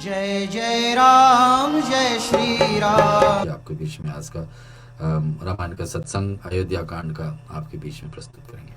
जय जय राम जय श्री राम। आपके बीच में आज का रामायण का सत्संग अयोध्या कांड का आपके बीच में प्रस्तुत करेंगे।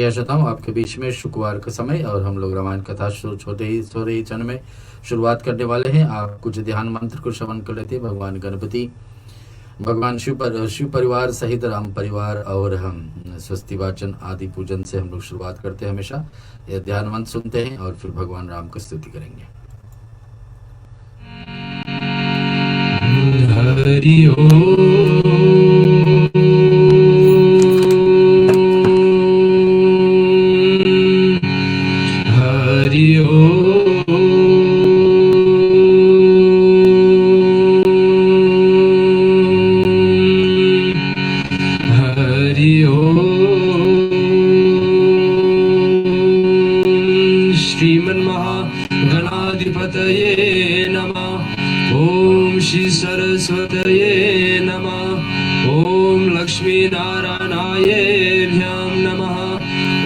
जी श्रोताओं, आपके बीच में शुक्रवार का समय और हम लोग रामायण कथा छोटे ही क्षण में शुरुआत करने वाले हैं। आप कुछ ध्यान मंत्र को श्रवण कर लेते हैं। भगवान गणपति, भगवान शिव परिवार सहित राम परिवार और हम स्वस्ति वाचन आदि पूजन से हम लोग शुरुआत करते हैं। हमेशा यह ध्यान मंत्र सुनते हैं और फिर भगवान राम की स्तुति करेंगे। हरि श्रीमन्महागणाधिपतये नमः। ओम श्री सरस्वतये नमः। ओम लक्ष्मीनारायणायेभ्यां नमः।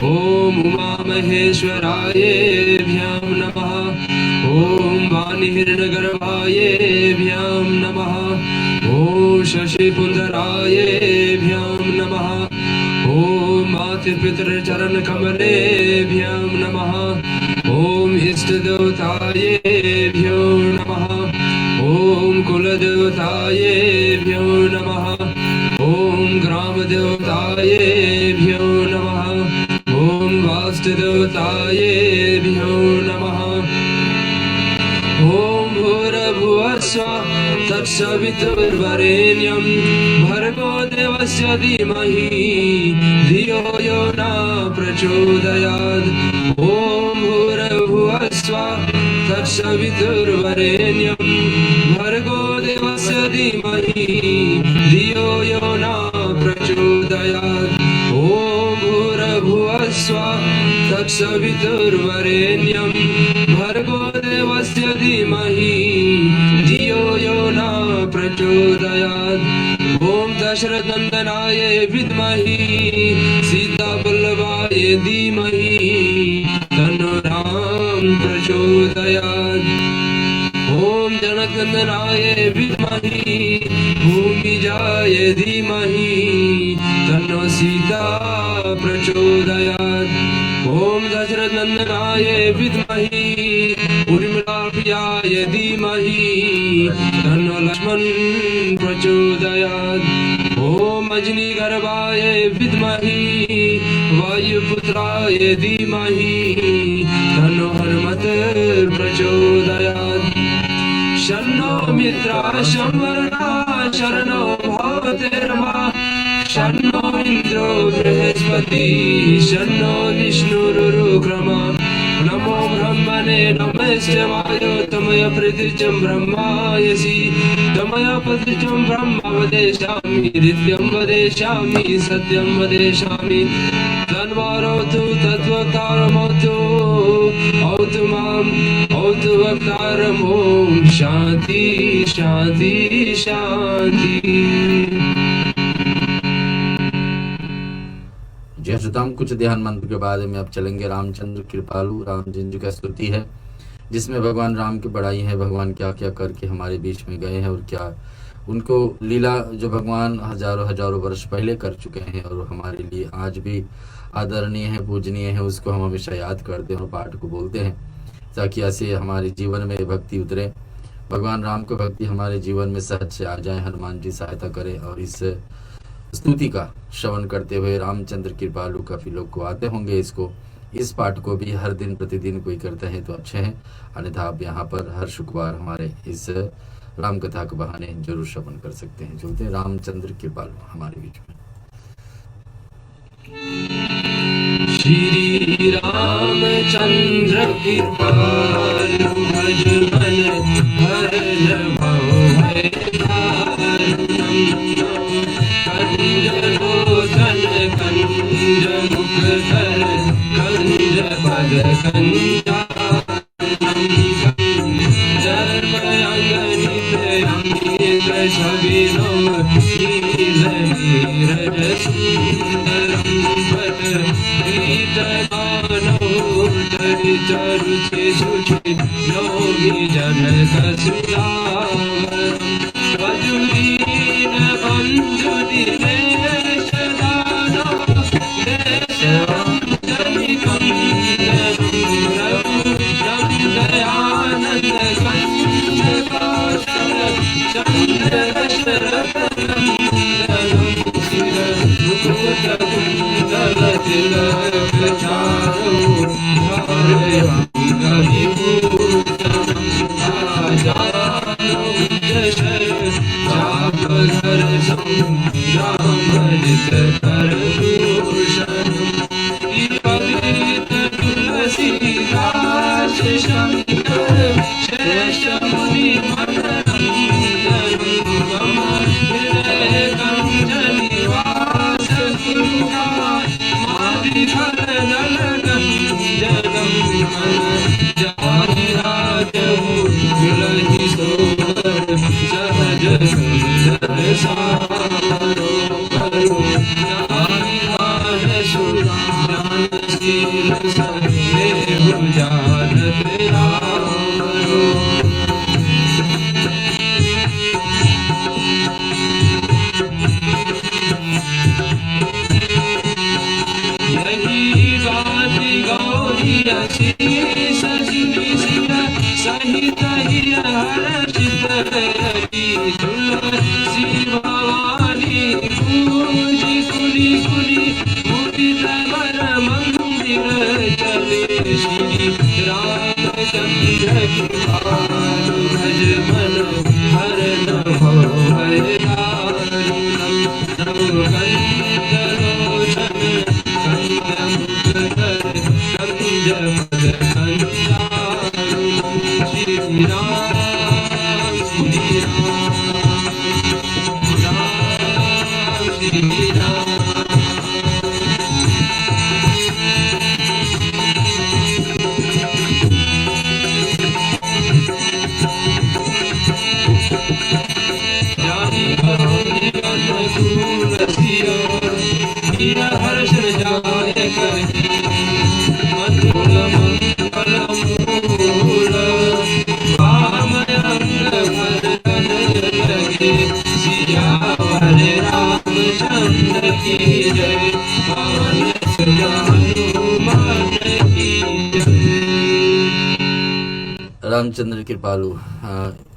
ओम उमामहेश्वरायेभ्यां नमः। ओम वाणीहिरण्यगर्भायेभ्यां नमः। ओम शशिपुंजरायेभ्यां नमः। ओम मातृपितृचरणकमलेभ्यां नमः। ओम इष्टदेवतायेभ्यो नमः। ओम कुलदेवतायेभ्यो नमः। ओम ग्रामदेवतायेभ्यो नमः। ओम वास्तुदेवतायेभ्यो नमः। ओम भूर्भुवस्सुः तत्सवितुर्वरेण्यं भर्गो देवस्य धीमहि धियो यो न प्रचोदयात्। ओम भूर्भुवस्सुः तत्सवितुर्वरेण्यं भर्गो देवस्य धीमहि धियो यो न प्रचोदयात्। ओम भूर्भुवस्सुः तत्सवितुर्वरेण्यं भर्गो देवस्य धीमहि धियो यो न प्रचोदयात्। ओम दशरथनंदनाय विद्महि सीतावल्लभाय धीमहि तन्नो राम प्रचोदयात्। ओम जनकनंदनाय विद्महि भूमिजाय धीमहि तन्नो सीता प्रचोदयात्। ओम दशरथनंदनाय विद्महि उर्मिलाप्रियाय धीमहि तन्नो लक्ष्मण प्रचोदयात्। ओम अजनीगर्भाय विद्महि वायुपुत्राय धीमहि तन्नो हनुमत् प्रचोदयात्। शन्नो मित्राः संवरुणाः शरणो भवतेर्मा। शन्नो इन्द्रो बृहस्पतिः शन्नो विष्णुरुक्रमः। नमो ब्रह्मणे नमस्ते वायो तमय प्रतिचं ब्रह्मायसि। तमय प्रतिचं ब्रह्म वदेशामि नित्यं वदेशामि सत्यं वदेशामि। तन्वारोतु तद्वक्तारमोतु औतु माम् औतु वक्तारम्। ॐ शान्ति शान्ति शान्ति। जय श्रीराम। कुछ ध्यान मंत्र के बाद में अब चलेंगे रामचंद्र कृपालु राम जी का स्तुति है, जिसमें भगवान राम की बड़ाई है। भगवान क्या क्या करके हमारे बीच में गए हैं और क्या उनको लीला जो भगवान हजारों वर्ष पहले कर चुके हैं और हमारे लिए आज भी आदरणीय है, पूजनीय है, उसको हम हमेशा याद करते हैं और पाठ को बोलते हैं, ताकि ऐसे हमारे जीवन में भक्ति उतरे। भगवान राम को भक्ति हमारे जीवन में सहज से आ जाए। हनुमान जी सहायता करें और इस स्तुति का श्रवण करते हुए रामचंद्र कृपालु काफी लोग को आते होंगे। इस पाठ को भी हर दिन प्रतिदिन कोई करते हैं तो अच्छे हैं, अन्यथा आप यहाँ पर हर शुक्रवार हमारे इस राम कथा के बहाने जरूर श्रवण कर सकते हैं। चलते हैं रामचंद्र कृपालु हमारे बीच में। श्री रामचंद्र कृपालु भज मन हर भव भय कंजलोचन कंज मुखधर कंज पद कंजानित अंगित छविनो नील नीरज सुंदरम पद प्रीतमानो चरि चरुचि सुचि नौमि जनक सुदामरम वजुरीन बंधु दिनेश दानो देश चंद्र दशरथ नंदनम सिर मुकुट कुंडल तिलक चारु धारयाङ्गविभूषणं राजानं चापधर संग्रामजित करभूषणम् ललित तुलसीदास शंकर श्रेष्ठ मुनि मनरंजन मम हृदय कंज निवास मादिफल दल गंजनम मन जाहि राजहु मिलहि सोवर सहज सुंदर सारो करो जाहि मानस जानशील सदेहु जानत रामरो यही बात गौरी अशीष सुनि सिर सहित हिय हर्षित हरि तुलसी भवानी पूजी कुली कुली मुदित वर मंदिर चले श्री रामचंद्र कृपालु भज मन हरण हो भय दारुणम नव कंजलोचन कंजमुखधर कंजपद कंजारुणम श्री राम श्री राम हर्षण जाय कही मधुर मंगल मूल वामयंग भरतन लगे सियावर रामचंद्र की जय पवन सुत हनुमान की जय। रामचंद्र कृपालु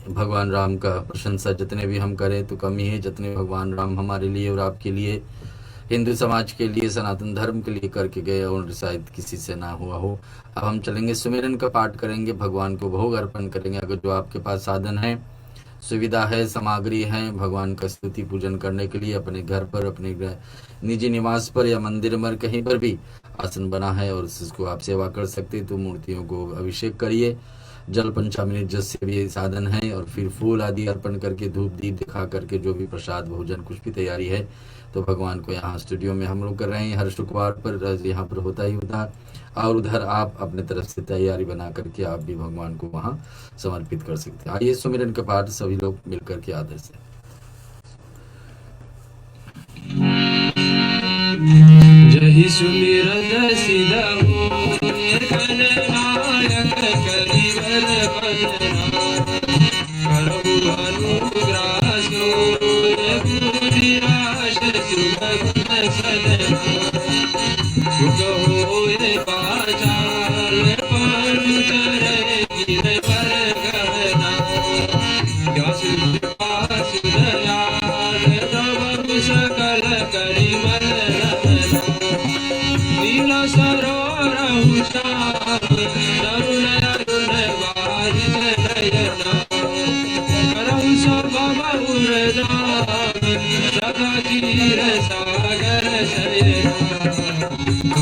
भगवान राम का प्रशंसा जितने भी हम करें तो कम ही है, जितने भगवान राम हमारे लिए और आपके लिए, हिंदू समाज के लिए, सनातन धर्म के लिए करके गए और शायद किसी से ना हुआ हो। अब हम चलेंगे सुमिरन का पाठ करेंगे, भगवान को भोग अर्पण करेंगे। अगर जो आपके पास साधन है, सुविधा है, सामग्री है भगवान का स्तुति पूजन करने के लिए, अपने घर पर, अपने निजी निवास पर या मंदिर में कहीं पर भी आसन बना है और इसको आप सेवा कर सकते, तो मूर्तियों को अभिषेक करिए। जल पंचामृत जस से भी साधन है और फिर फूल आदि अर्पण करके, धूप दीप दिखा करके, जो भी प्रसाद भोजन कुछ भी तैयारी है तो भगवान को यहाँ स्टूडियो में हम लोग कर रहे हैं। हर शुक्रवार पर यहाँ पर होता ही होता है, और उधर आप अपने तरफ से तैयारी बना करके आप भी भगवान को वहाँ समर्पित कर सकते हैं। आइए सुमिरन का पाठ सभी लोग मिलकर के आदर से। जहि सुमिरन सिदहु गणनायक करिवर वंदना करहु अनुग्रह सूर्यपुरिराश सुभग सदना सुख होए पाचाल पनु चरे गिर पर गहना यशु कृपा सुदयाल तब सकल करिवर नीला सरोरहु श्याम तरुण अरुण बारिश नयना करहु सब बहुर नाम सदा क्षीर सागर शयना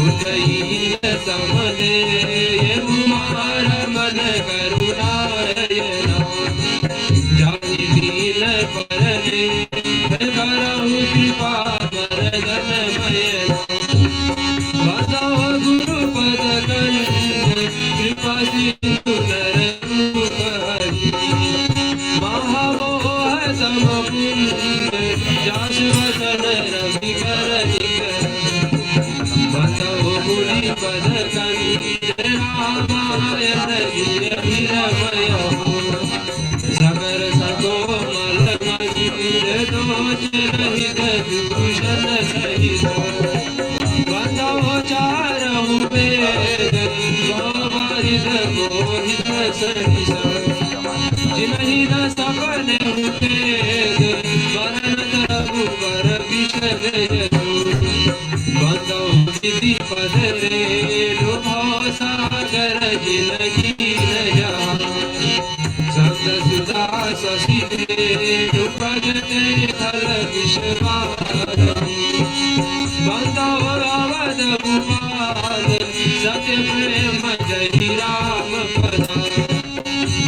उदयीन समने कुमार मन करुणायना जानि दीन परने करहु कृपा वरदन मयना बताओ गुरु पद कलंद कृपा सिंधु नर रूप हरि महामोह तम कुंद जास वसन रवि कर निकर बताओ मुनि पद कंद रामायण गिरमय सगर सकोमल मंदिर दोष रहित दूषण सहित बताओ चारहु वेद मोहित मोहित सहित जिनहि दीन सपने उपेद वरन रघुबर विशद बंदो सिद्धि पद रेणु भव सागर जिनगी न जहाँ सप्त सुधा शशि रेणु प्रगटे फल विश्वारम बंदो अवध भुवन सत्य प्रेम जय राम पदा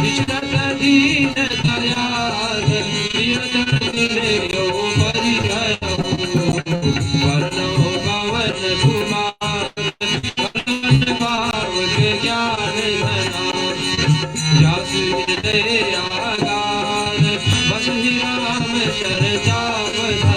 विष्णत दीन दयाल प्रियतम दिनेयो परिहरहु वर्णो पवन कुमार पवन भावक ज्ञान घना जासु हृदय आगार वसहि राम चर्चा धरा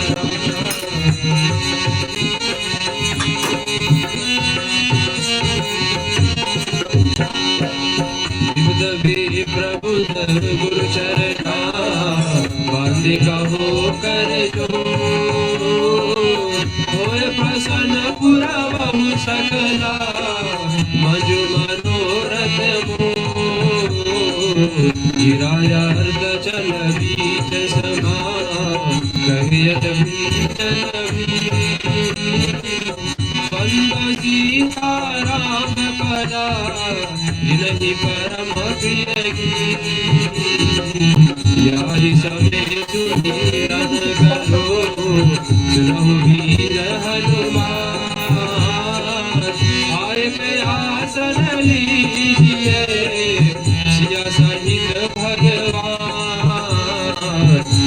प्रभुत गुरु चरणा बांधे कहो कर जो होय प्रसन्न पुरा बहु सकला मजु मनोरथ गिराया अर्ध चल बीच समा कहियत बीचन बंद सीता राम पदा जिनहि परम प्रिय यारि समे सुमिरन करो सुनहु वीर हनुमान आय प्रयासन लीजिए सिया सहित भगवान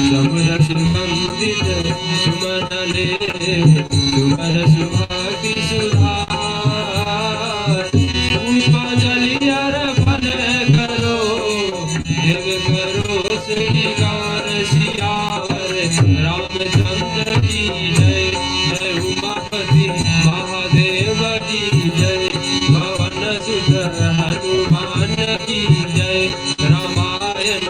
समरस मंदिर सुमन ले सुमन सुभागि सुधार पुष्पांजलि अर्पण करो देव करो श्रृंगार सियावर रामचंद्र की जय जय उमापति महादेव की जय भवन सुत हनुमान की जय रामायण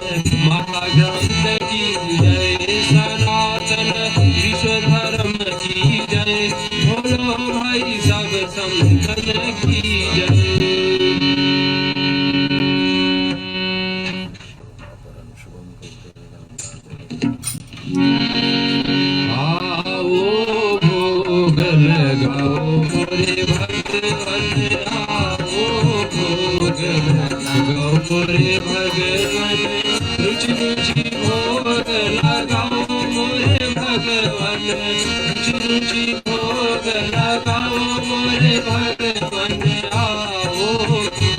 महाग्रंथ की जय सनातन विश्व धर्म की जय बोलो भाई सब संतन की जय आओ भोग लगाओ मोरे भगवन आओ भोग लगाओ मोरे भगवन रुचि रुचि भोग लगाओ मोरे भगवन रुचि रुचि भोग लगाओ मोरे भगवन आओ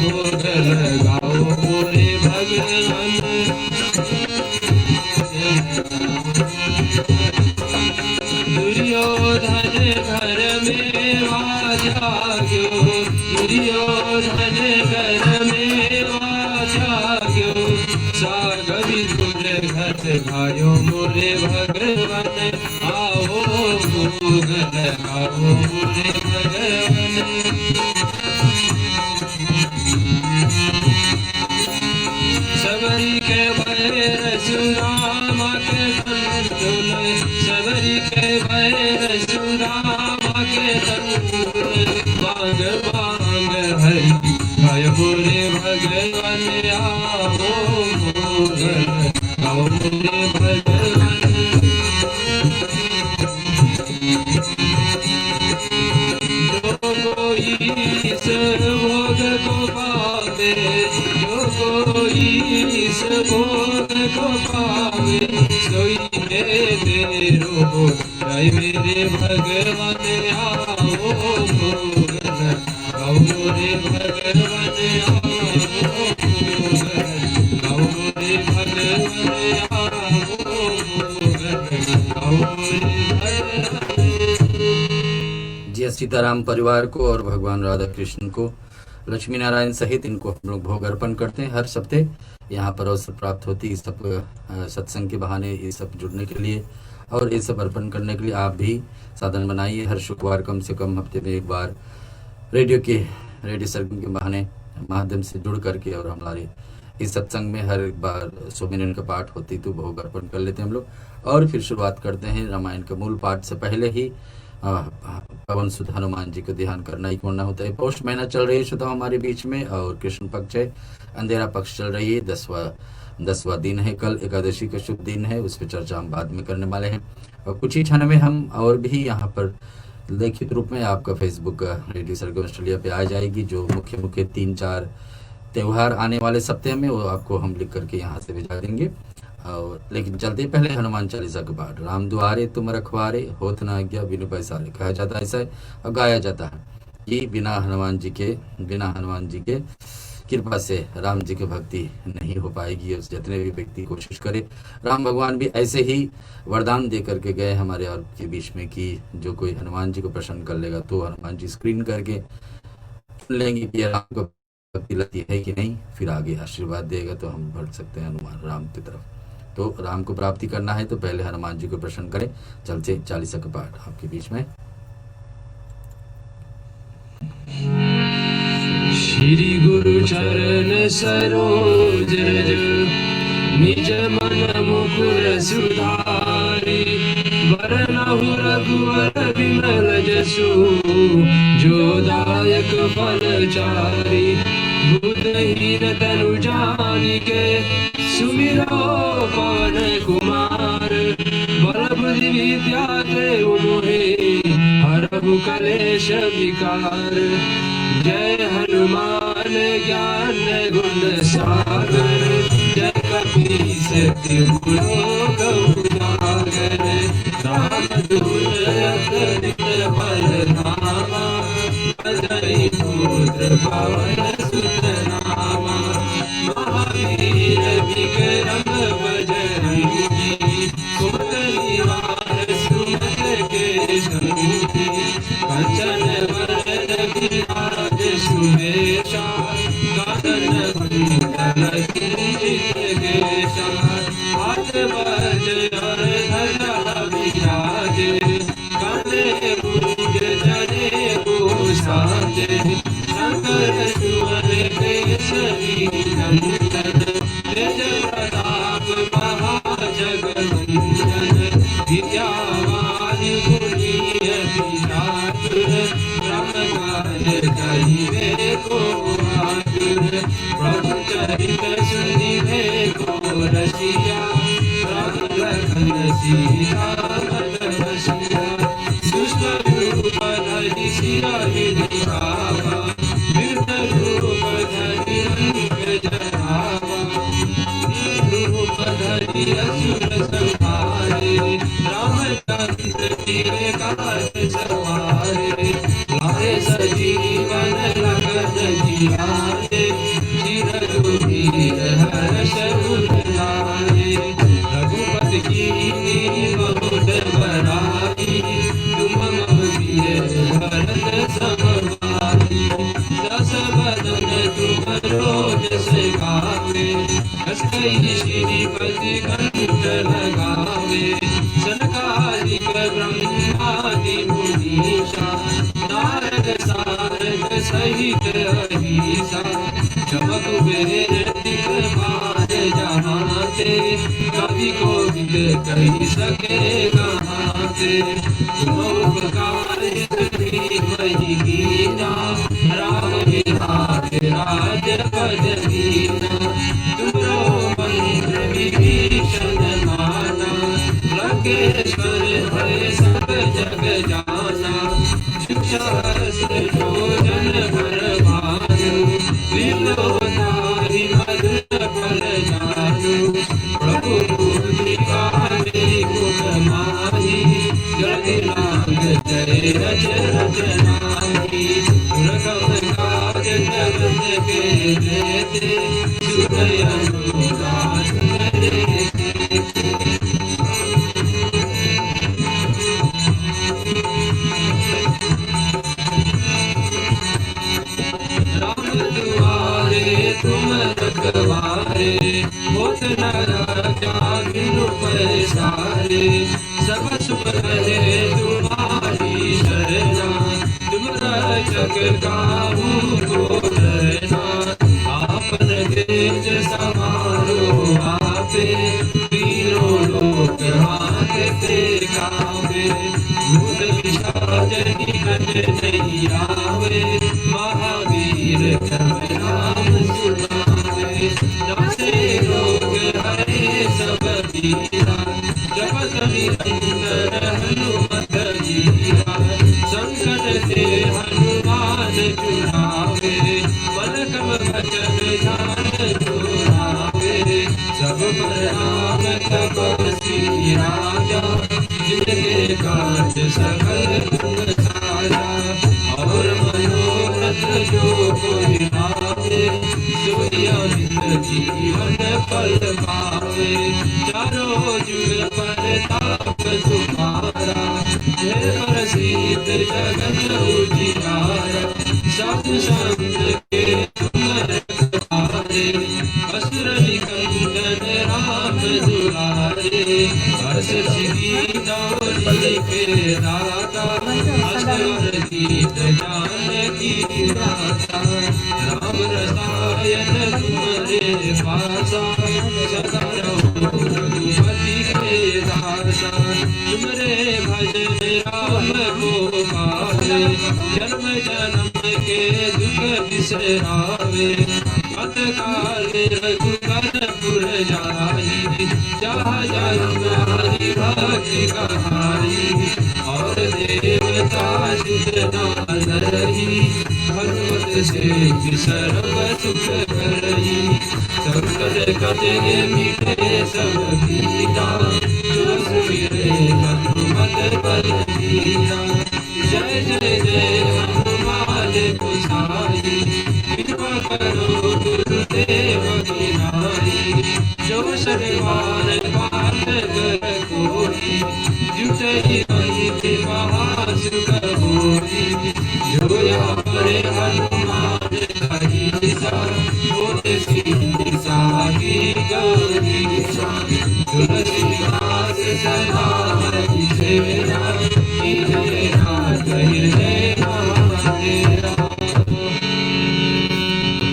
भोग लगाओ मोरे भगवन दुर्योधन घर में जाग्यो दुर्योधन घर में जाग्यो साग विदुर घट गायो मोरे भगवन आओ भोग लगाओ मोरे भगवन सबरी के भैर सुरामा के तंतुल सबरी के भैर सुरामा के तंतुल मांग मांग हरि गाय मोरे भगवन आओ भोग गाओ मोरे भगवन जो कोई इस भोग को पावे जो कोई इस भोग को पावे सोई तेरो जय मेरे भगवन आओ भोग गाओ मोरे भगवन आओ भोग गाओ मोरे भगवन आओ भोग गाओ मोरे भगवन। जय सीताराम परिवार को और भगवान राधा कृष्ण को लक्ष्मी नारायण सहित इनको हम लोग भोग अर्पण करते हैं। हर सप्ते यहाँ पर अवसर प्राप्त होती है सब सत्संग के बहाने ये सब जुड़ने के लिए और ये सब अर्पण करने के लिए आप भी साधन बनाइए। हर शुक्रवार कम से कम हफ्ते में एक बार रेडियो सर्गम के बहाने माध्यम से जुड़ करके और हमारे इस सत्संग में हर बार 100 मिनट का पाठ होती तो भोग अर्पण कर लेते हैं हम लोग और फिर शुरुआत करते हैं। रामायण का मूल पाठ से पहले ही पवन सुत हनुमान जी को ध्यान करना ही करना होता है। पौष महीना चल रही है श्रोता हमारे बीच में और कृष्ण पक्ष है, अंधेरा पक्ष चल रही है, 10वां 10वां दिन है, कल एकादशी का शुभ दिन है, उस पर चर्चा हम बाद में करने वाले हैं। और कुछ ही क्षण में हम और भी यहाँ पर लिखित रूप में आपका फेसबुक रेडियो सरगम ऑस्ट्रेलिया पे आ जाएगी। जो मुख्य मुख्य 3-4 त्यौहार आने वाले सप्ताह में वो आपको हम लिख करके यहाँ से भिजा देंगे। और लेकिन चलते पहले हनुमान चालीसा का पाठ। राम दुआरे तुम रखवारे, होत न आज्ञा बिनु पैसारे, कहा जाता है ऐसा है और गाया जाता है कि बिना हनुमान जी के कृपा से राम जी की भक्ति नहीं हो पाएगी। उस जितने भी व्यक्ति कोशिश करे, राम भगवान भी ऐसे ही वरदान दे करके गए हमारे और के बीच में कि जो कोई हनुमान जी को प्रसन्न कर लेगा तो हनुमान जी स्क्रीन करके सुन लेंगे कि राम को भक्ति लगती है कि नहीं, फिर आगे आशीर्वाद देगा तो हम बढ़ सकते हैं हनुमान राम की तरफ। तो राम को प्राप्ति करना है तो पहले हनुमान जी को प्रसन्न करें। चलते चालीसा का पाठ आपके बीच में। श्री गुरु चरण सरोज रज, निज मन मुकुर सुधारि, वरनहु रघुवर विमल जसु, जो दायक फल चारि। बुद्धहीन तनु जानिके, सुमिरो पवन कुमार, बल बुद्धि विद्या देहु मोहे, हरहु कलेश विकार। जय हनुमान ज्ञान गुण सागर, जय कपीस तिहु लोक उजागर। रामदूत अतुलित बल धामा, भजहि पुत्र पवन सुत नामा। महावीर विक्रम बजरंगी, सुमत निवार सुमत के संगी। कंचन वरद विराज सुवेशा, कानन कुंडल किरीट केशा। हाथ वज्र और ध्वजा विराजे, कांधे मूंज जनेऊ साजे। शंकर सुवन केसरी नंदन, तेज प्रताप महाजगवंदन। विद्यावान गुणी अति चातुर, ब्रह्मज्ञान कहिबे को आतुर। प्रभु चरित सुनिबे को रसिया, राम लखन सीता मन बसिया। दुष्ट रूप धरि सियाहि दिखावा, विकट रूप धरि लंक जरावा। रूप धरि असुर संहारे, रामचंद्र जी काज सवारे। लाए सजीवन लखन जियारे, चिरंजीव हर्ष उर लाए। रघुपति कीन्ही बहुत बड़ाई, तुम मम प्रिय भरत सम भाई। दस बदन तुमरो जस गावे, हँस कहि श्रीपति कंठ लगावे। सनकादिक ब्रह्मादि मुनीसा, नारद सारद सहित अहिसा। चमक बेर दिखपाल जहाँ ते, कवि कोविद कहि सके कहाँ ते। तुम उपकार मही कीना, राम बिहार राजपद दीना। तुमरो मंत्र विभीषण माना, लंकेश्वर भय सब जग जाना। शिक्षा भोजन भर भानु, विलोताहि मधुर फल जानु। प्रभु मुद्रिका मुख माहि, जलधि लांग जय रच रचनाहि। रघुवर काज जगत के जेते, सुनय अनुराग देते। राम दुआरे तुम रखवारे, होत न राजा बिनु पैसारे। सब सुख रहे तुम्हारी शरणा, तुम रक्षक काहू को डरना। आपन तेज समारो आपे, तीनों लोक हांकते कांपे। भूत पिशाच निकट नहीं आवे, महावीर जब नाम सुनावे। नासे रोग रघुबीरा जपत निरंतर हनुमत वीरा संकट से हनुमान छुड़ावे मन क्रम वचन ध्यान जोड़ावे सब पर राम तपस्वी राजा जिनके काज सकल तुम साजा और मनोरथ जो कोई लावे सोई जीवन फल पावे चारों जुग परताप तुम्हारा जय प्रसिद्ध जगत उजियारा साधु संत के तुम रखवारे असुर निकंदन राम दुलारे हर्ष सिद्धि दौलत के दाता असवर गीत जानकी माता राम रसायन तुम्हारे पासा सदा रहो रघुपति के दासा तुमरे भजन राम को पावे जन्म जन्म के दुख बिसरावे अत काल रघुबर पुर जाई जहाँ जन्म हरि भक्ति कहाई और देवता सुत नारही भगवत से सर्व सुख करही संकट कटे मिटे सब पीरा जो सुमिरे हनुमत बलवीरा जय जय जय हनुमान गोसाई कृपा करो गुरुदेव की नाई जो सरिवार पाठ कर कोई जुटई अंति महासुख होई जो यारे हनुमान चालीसा होते सिद्धि साकी गौरीसा तुलसीदास सदा हरि सेवा कीजे नाथ हृदय महादेवा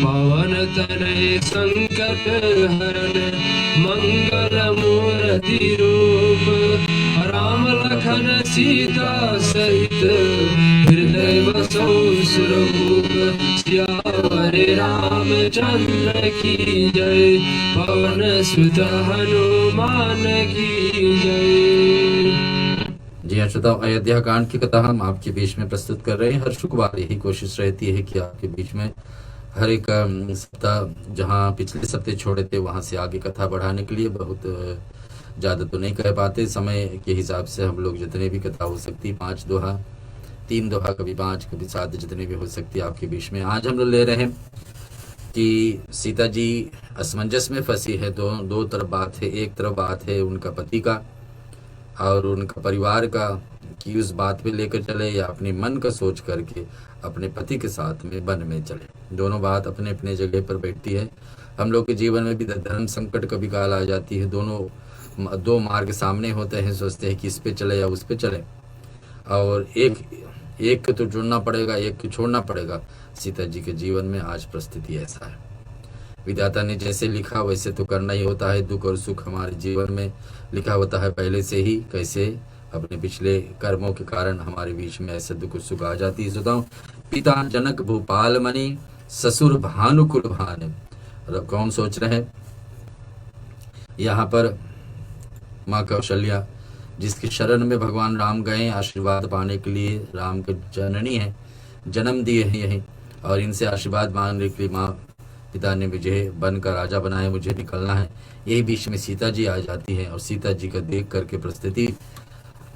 पवन तनय संकट हरण मंगल मूर्ति रूप राम लखन सीता सहित हृदय बसो सुरभूप सियावर रामचंद्र की जय पवन सुत हनुमान की जय। जी हाँ श्रोताओ, अयोध्या कांड की कथा हम आपके बीच में प्रस्तुत कर रहे हैं। हर शुक्रवार यही कोशिश रहती है कि आपके बीच में हर एक सप्ताह, जहाँ पिछले सप्ताह छोड़े थे वहाँ से आगे कथा बढ़ाने के लिए बहुत ज़्यादा तो नहीं कह पाते, समय के हिसाब से हम लोग जितने भी कथा हो सकती, 5 दोहा 3 दोहा, कभी 5 कभी 7, जितने भी हो सकती आपके बीच में। आज हम लोग ले रहे हैं कि सीता जी असमंजस में फंसी है। दो तरफ बात है। एक तरफ बात है उनका पति का और उनका परिवार का, कि उस बात पे लेकर चले या अपने मन का सोच करके अपने पति के साथ में वन में चले। दोनों बात अपने अपने जगह पर बैठती है। हम लोग के जीवन में भी धर्म संकट कभी काल आ जाती है। दो मार्ग सामने होते हैं, सोचते हैं कि इस पे चले या उस पे चले, और एक को तो चुनना पड़ेगा, एक को छोड़ना पड़ेगा। सीता जी के जीवन में आज परिस्थिति ऐसा है। विधाता ने जैसे लिखा वैसे तो करना ही होता है। दुख और सुख हमारे जीवन में लिखा होता है पहले से ही। कैसे अपने पिछले कर्मों के कारण हमारे बीच में ऐसे दुख सुख आ जाती है। सुनाओ, पिता जनक भूपाल मणि ससुर भानुकुल भान। कौन सोच रहे हैं यहाँ पर? माँ कौशल्या, जिसकी शरण में भगवान राम गए आशीर्वाद पाने के लिए। राम के जननी है, जन्म दिए हैं यही, और इनसे आशीर्वाद मांगने के लिए माँ पिता ने मुझे बन का राजा बनाया, मुझे निकलना है। यही बीच में सीता जी आ जाती है और सीता जी का देख करके परिस्थिति,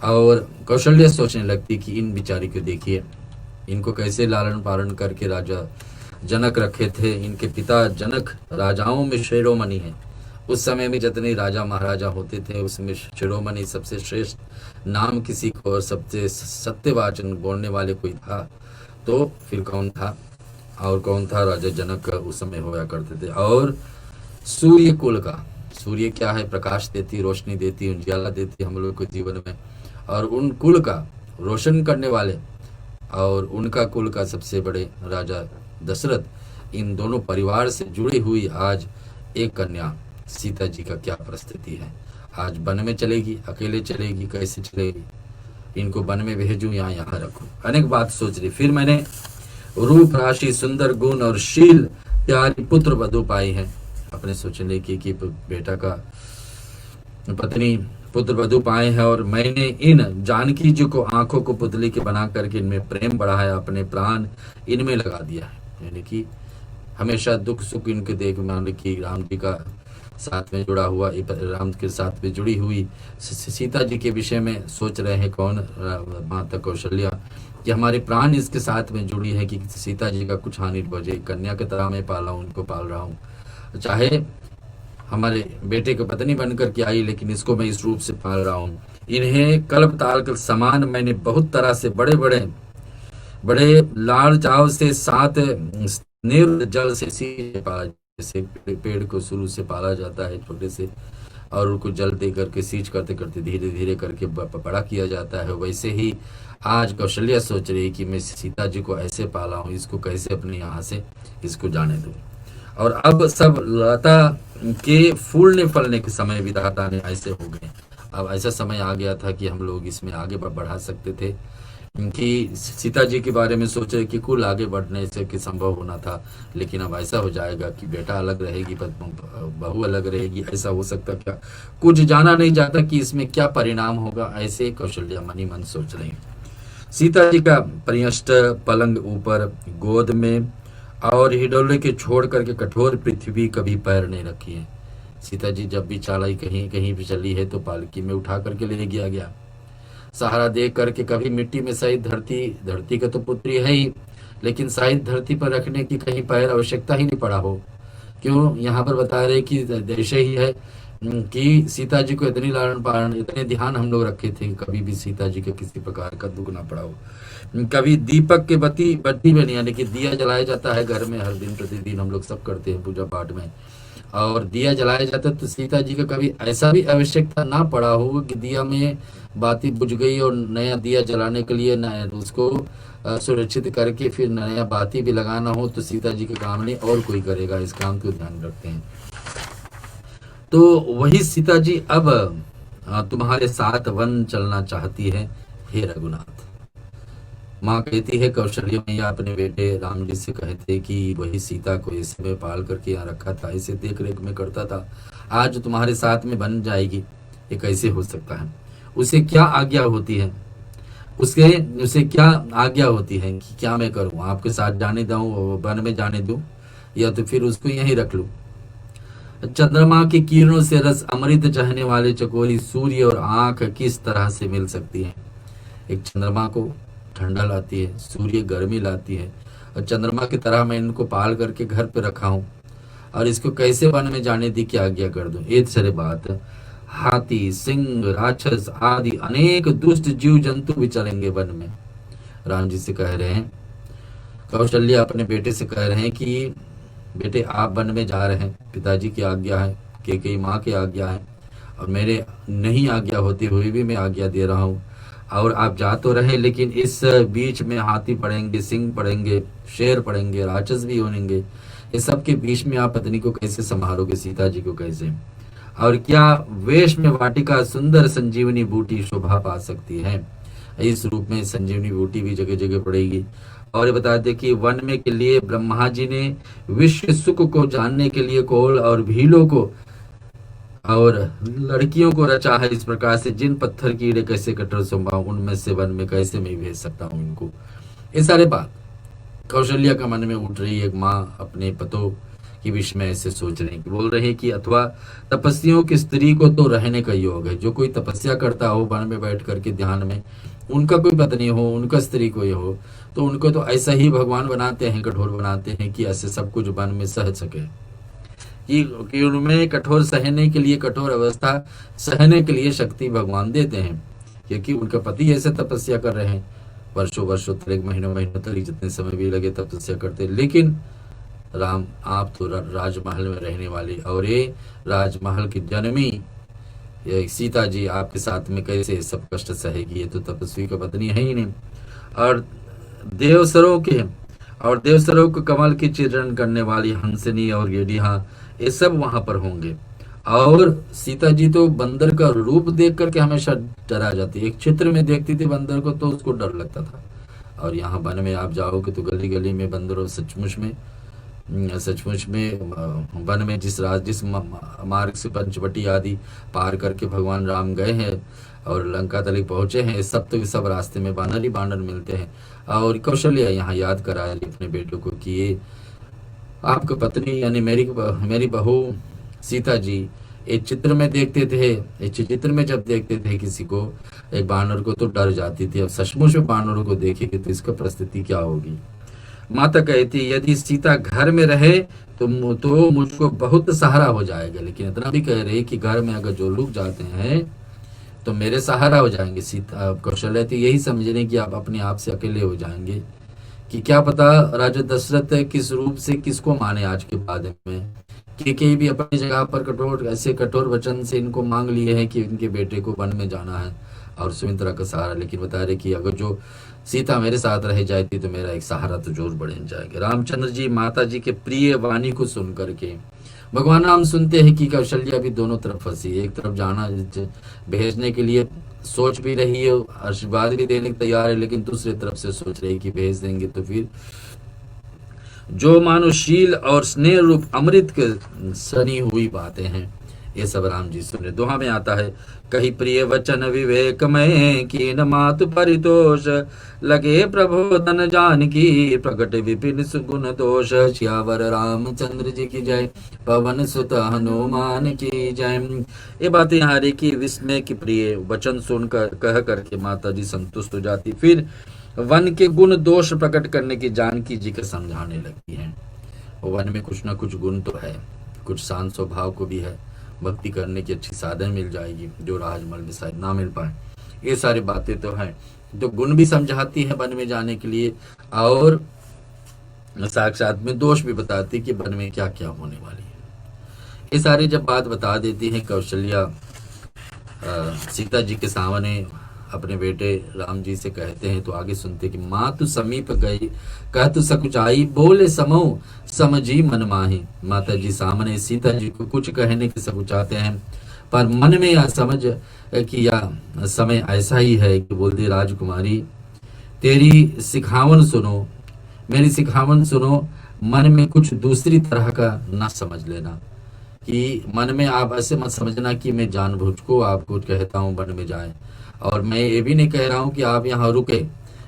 और कौशल्या सोचने लगती कि इन बिचारी को देखिए, इनको कैसे लालन पालन करके राजा जनक रखे थे। इनके पिता जनक राजाओं में शिरोमणि है। उस समय में जितने राजा महाराजा होते थे उसमें शिरोमणि सबसे श्रेष्ठ नाम किसी को और सबसे सत्यवाचन बोलने वाले कोई था तो फिर कौन था? और कौन था? राजा जनक उस समय होया करते थे। और सूर्य कुल का, सूर्य क्या है? प्रकाश देती, रोशनी देती, उजियाला देती हम लोग के जीवन में, और उन कुल का रोशन करने वाले और उनका कुल का सबसे बड़े राजा दशरथ, इन दोनों परिवार से जुड़ी हुई आज एक कन्या सीता जी का क्या परिस्थिति है। आज वन में चलेगी, अकेले चलेगी, कैसे चलेगी? इनको वन में भेजूं या यहाँ रखूं? अनेक बात सोच रही। फिर मैंने रूप राशि सुंदर गुण और शील प्यारी पुत्र वधु पाई है। अपने सोचने की कि बेटा का पत्नी पुत्र वधु पाए हैं, और मैंने इन जानकी जी को आंखों को पुतली के बना करके इनमें प्रेम बढ़ाया, अपने प्राण इनमें लगा दिया है। यानी कि हमेशा दुख सुख इनके देख, मान कि राम जी का साथ में जुड़ा हुआ, राम के साथ में जुड़ी हुई सीता जी के विषय में सोच रहे हैं कौन, माता कौशल्या, कि हमारे प्राण इसके साथ में जुड़ी है कि सीता जी का कुछ हानि पहुंचे। कन्या की तरह मैं पाला हूँ, उनको पाल रहा हूँ, चाहे हमारे बेटे की पत्नी बनकर के आई, लेकिन इसको मैं इस रूप से पाल रहा हूँ। इन्हें कल्प ताल के समान मैंने बहुत तरह से बड़े लाड़ चाव से साथ निर् जल से सींचे पाला, जैसे पेड़ को शुरू से पाला जाता है छोटे से, और उनको जल दे करके सींच करते करते धीरे धीरे करके बड़ा किया जाता है। वैसे ही आज कौशल्या सोच रही कि मैं सीता जी को ऐसे पाला हूँ, इसको कैसे अपने यहाँ से इसको जाने दूँ। और अब सब लता के फूलने फलने के समय विधाता ने ऐसे हो गए। अब ऐसा समय आ गया था कि हम लोग इसमें आगे बढ़ा सकते थे, कि सीता जी के बारे में सोचे कि कुल आगे बढ़ने से कि संभव होना था, लेकिन अब ऐसा हो जाएगा कि बेटा अलग रहेगी, बहू अलग रहेगी, ऐसा हो सकता क्या, कुछ जाना नहीं जाता कि इसमें क्या परिणाम होगा। ऐसे कौशल्या मनी मन सोच रही। सीता जी का परियष्ट पलंग ऊपर गोद में, और हिडोले के छोड़ करके कठोर पृथ्वी कभी पैर नहीं रखी है। सीता जी जब भी चालाई कहीं कहीं भी चली है तो पालकी में उठा करके ले गया। सहारा दे करके कभी मिट्टी में सहित धरती का तो पुत्री है ही, लेकिन सहित धरती पर रखने की कहीं पैर आवश्यकता ही नहीं पड़ा हो। क्यों, यहाँ पर बता रहे कि ऐसे ही है कि सीता जी को इतनी लालन पालन, इतने ध्यान हम लोग रखे थे, कभी भी सीता जी के किसी प्रकार का दुख ना पड़ा हो। कभी दीपक के बत्ती में नहीं, यानी कि दिया जलाया जाता है घर में, हर दिन प्रतिदिन हम लोग सब करते हैं पूजा पाठ में, और दिया जलाया जाता है, तो सीता जी का कभी ऐसा भी आवश्यकता ना पड़ा हो कि दिया में बाती बुझ गई और नया दिया जलाने के लिए उसको सुरक्षित करके फिर नया बाती भी लगाना हो, तो सीता जी के काम नहीं और कोई करेगा, इस काम को ध्यान रखते हैं। तो वही सीता जी अब तुम्हारे साथ वन चलना चाहती है, हे रघुनाथ। माँ कहती है कौशल्या मैया अपने बेटे राम जी से कहते कि वही सीता को ऐसे में पाल करके यहाँ रखा था, इसे देख रेख में करता था, आज तुम्हारे साथ में बन जाएगी, ये कैसे हो सकता है। उसे क्या आज्ञा होती है, उसे क्या आज्ञा होती है कि क्या मैं करूं, आपके साथ जाने दूं, वन में जाने दूं, या तो फिर उसको यहीं रख लूं। चंद्रमा की किरणों से रस अमृत चाहने वाले चकोरी सूर्य और आंख किस तरह से मिल सकती है। एक चंद्रमा को ठंडा लाती है, सूर्य गर्मी लाती है, और चंद्रमा की तरह मैं इनको पाल करके घर पे रखा हूँ, और इसको कैसे वन में जाने दी की आज्ञा कर दूं। एक सारे बात, हाथी सिंह राक्षस आदि अनेक दुष्ट जीव जंतु भी चलेंगे वन में। राम जी से कह रहे हैं, कौशल्या अपने बेटे से कह रहे हैं कि बेटे आप वन में जा रहे हैं, पिताजी की आज्ञा है, कैकेयी माँ की आज्ञा है, और मेरे नहीं आज्ञा होती हुई भी मैं आज्ञा दे रहा हूँ, और आप जा तो रहे, लेकिन इस बीच में हाथी पड़ेंगे, सिंह पड़ेंगे, शेर पड़ेंगे, राक्षस भी होंगे, इस सब के बीच में आप पत्नी को कैसे संभालोगे, सीता जी को कैसे, और क्या वेश में वाटिका सुंदर संजीवनी बूटी शोभा पा सकती है। इस रूप में संजीवनी बूटी भी जगह जगह पड़ेगी। और ये बताते कि वन में के लिए ब्रह्मा जी ने विश्व सुख को जानने के लिए कोल और भीलों को और लड़कियों को रचा है, इस प्रकार से जिन पत्थर कीड़े कैसे कठोर संभाव, उनमें से वन में कैसे मैं भेज सकता हूँ इनको। ये सारे बात कौशल्या का मन में उठ रही है। एक माँ अपने पतों की विषय में ऐसे सोच रहे हैं, बोल रहे हैं कि अथवा तपस्वियों की स्त्री को तो रहने का योग है, जो कोई तपस्या करता हो वन में बैठ करके ध्यान में, उनका कोई पत्नी हो, उनका स्त्री कोई हो, तो उनको तो ऐसा ही भगवान बनाते हैं, कठोर बनाते हैं कि ऐसे सब कुछ वन में सह सके, कि उनमें कठोर सहने के लिए, कठोर अवस्था सहने के लिए शक्ति भगवान देते हैं, क्योंकि उनका पति ऐसे तपस्या कर रहे हैं, वर्षों तक, महीनों तक, जितने समय भी लगे तपस्या करते। लेकिन राम आप तो राजमहल में रहने वाली, और ये राजमहल की जन्मी ये सीता जी आपके साथ में कैसे सब कष्ट सहेगी, ये तो तपस्वी की पत्नी है ही नहीं। और देवसरों को कमल की चिरण करने वाली हंसनी और गेडिया, ये सब वहां पर होंगे। और सीता जी तो बंदर का रूप देख करके हमेशा डरा जाती है, एक चित्र में देखती थी बंदर को तो उसको डर लगता था, और यहाँ वन में आप जाओगे तो गली गली में बंदरों सचमुच में सचमुच में वन में जिस मार्ग से पंचवटी आदि पार करके भगवान राम गए हैं और लंका तक पहुंचे हैं, सब तो सब रास्ते में बानर ही बानर मिलते हैं। और कौशल्या यहाँ याद करा रही अपने बेटों को कि ये आपका पत्नी यानी मेरी बहू सीता जी एक चित्र में देखते थे, एक चित्र में जब देखते थे किसी को, एक बानर को, तो डर जाती थी। अब सचमुच में बानरों को देखेगी तो इसका परिस्थिति क्या होगी। माता कहती यदि सीता घर में रहे तो मुझको बहुत सहारा हो जाएगा, लेकिन इतना भी कह रहे कि घर में अगर जो लोग जाते हैं तो मेरे सहारा हो जाएंगे। सीता कौशल्या तो यही समझ रहे कि आप अपने आप से अकेले हो जाएंगे, कि क्या पता राजा दशरथ किस रूप से किसको माने आज के बाद में, कि कहीं भी अपनी जगह पर ऐसे कठोर वचन से इनको मांग लिए हैं कि इनके बेटे को वन में जाना है और सुमित्रा का सहारा। लेकिन बता रहे कि अगर जो सीता मेरे साथ रह जाती तो मेरा एक सहारा तो जरूर बढ़ जाएगा। रामचंद्र जी माता जी के प्रिय वाणी को सुन करके भगवान राम सुनते हैं कि कौशल्या भी दोनों तरफ फंसी, एक तरफ जाना भेजने के लिए सोच भी रही है, आशीर्वाद भी देने को तैयार है, लेकिन दूसरी तरफ से सोच रही कि भेज देंगे तो फिर जो मानुशील और स्नेह रूप अमृत के सनी हुई बातें हैं, ये सब राम जी सुने। दोहा में आता है कही प्रिय वचन विवेक में कीन मातु परितोष, लगे प्रबोधन जान की प्रकट विपिन सुगुण दोष। श्यावर रामचंद्र जी की जय, पवन सुत हनुमान की जय। ये बातें यहाँ रही कि विस्मय की प्रिय वचन सुनकर कह करके माता जी संतुष्ट हो जाती। फिर वन के गुण दोष प्रकट करने की जानकी जी को समझाने लगती हैं। वन में कुछ ना कुछ गुण तो है, कुछ शांत स्वभाव को भी है, भक्ति करने की अच्छी साधन मिल जाएगी जो राजमहल में शायद ना मिल पाए, ये सारी बातें तो हैं। तो गुण भी समझाती है वन में जाने के लिए, और साक्षात में दोष भी बताती कि वन में क्या क्या होने वाली है। ये सारी जब बात बता देती है कौशल्या सीता जी के सामने अपने बेटे राम जी से कहते हैं, तो आगे सुनते कि माँ तू समीप गई कह तू सकुचाई, बोले समो समझी मन माही। माता जी सामने सीता जी को कुछ कहने की सकुचाते हैं, पर मन में यह समझ कि यह समय ऐसा ही है कि बोलते राजकुमारी तेरी सिखावन सुनो, मेरी सिखावन सुनो, मन में कुछ दूसरी तरह का ना समझ लेना, कि मन में आप ऐसे मत समझना कि मैं जानबूझ को आपको कहता हूँ वन में जाए, और मैं ये भी नहीं कह रहा हूँ कि आप यहाँ रुके,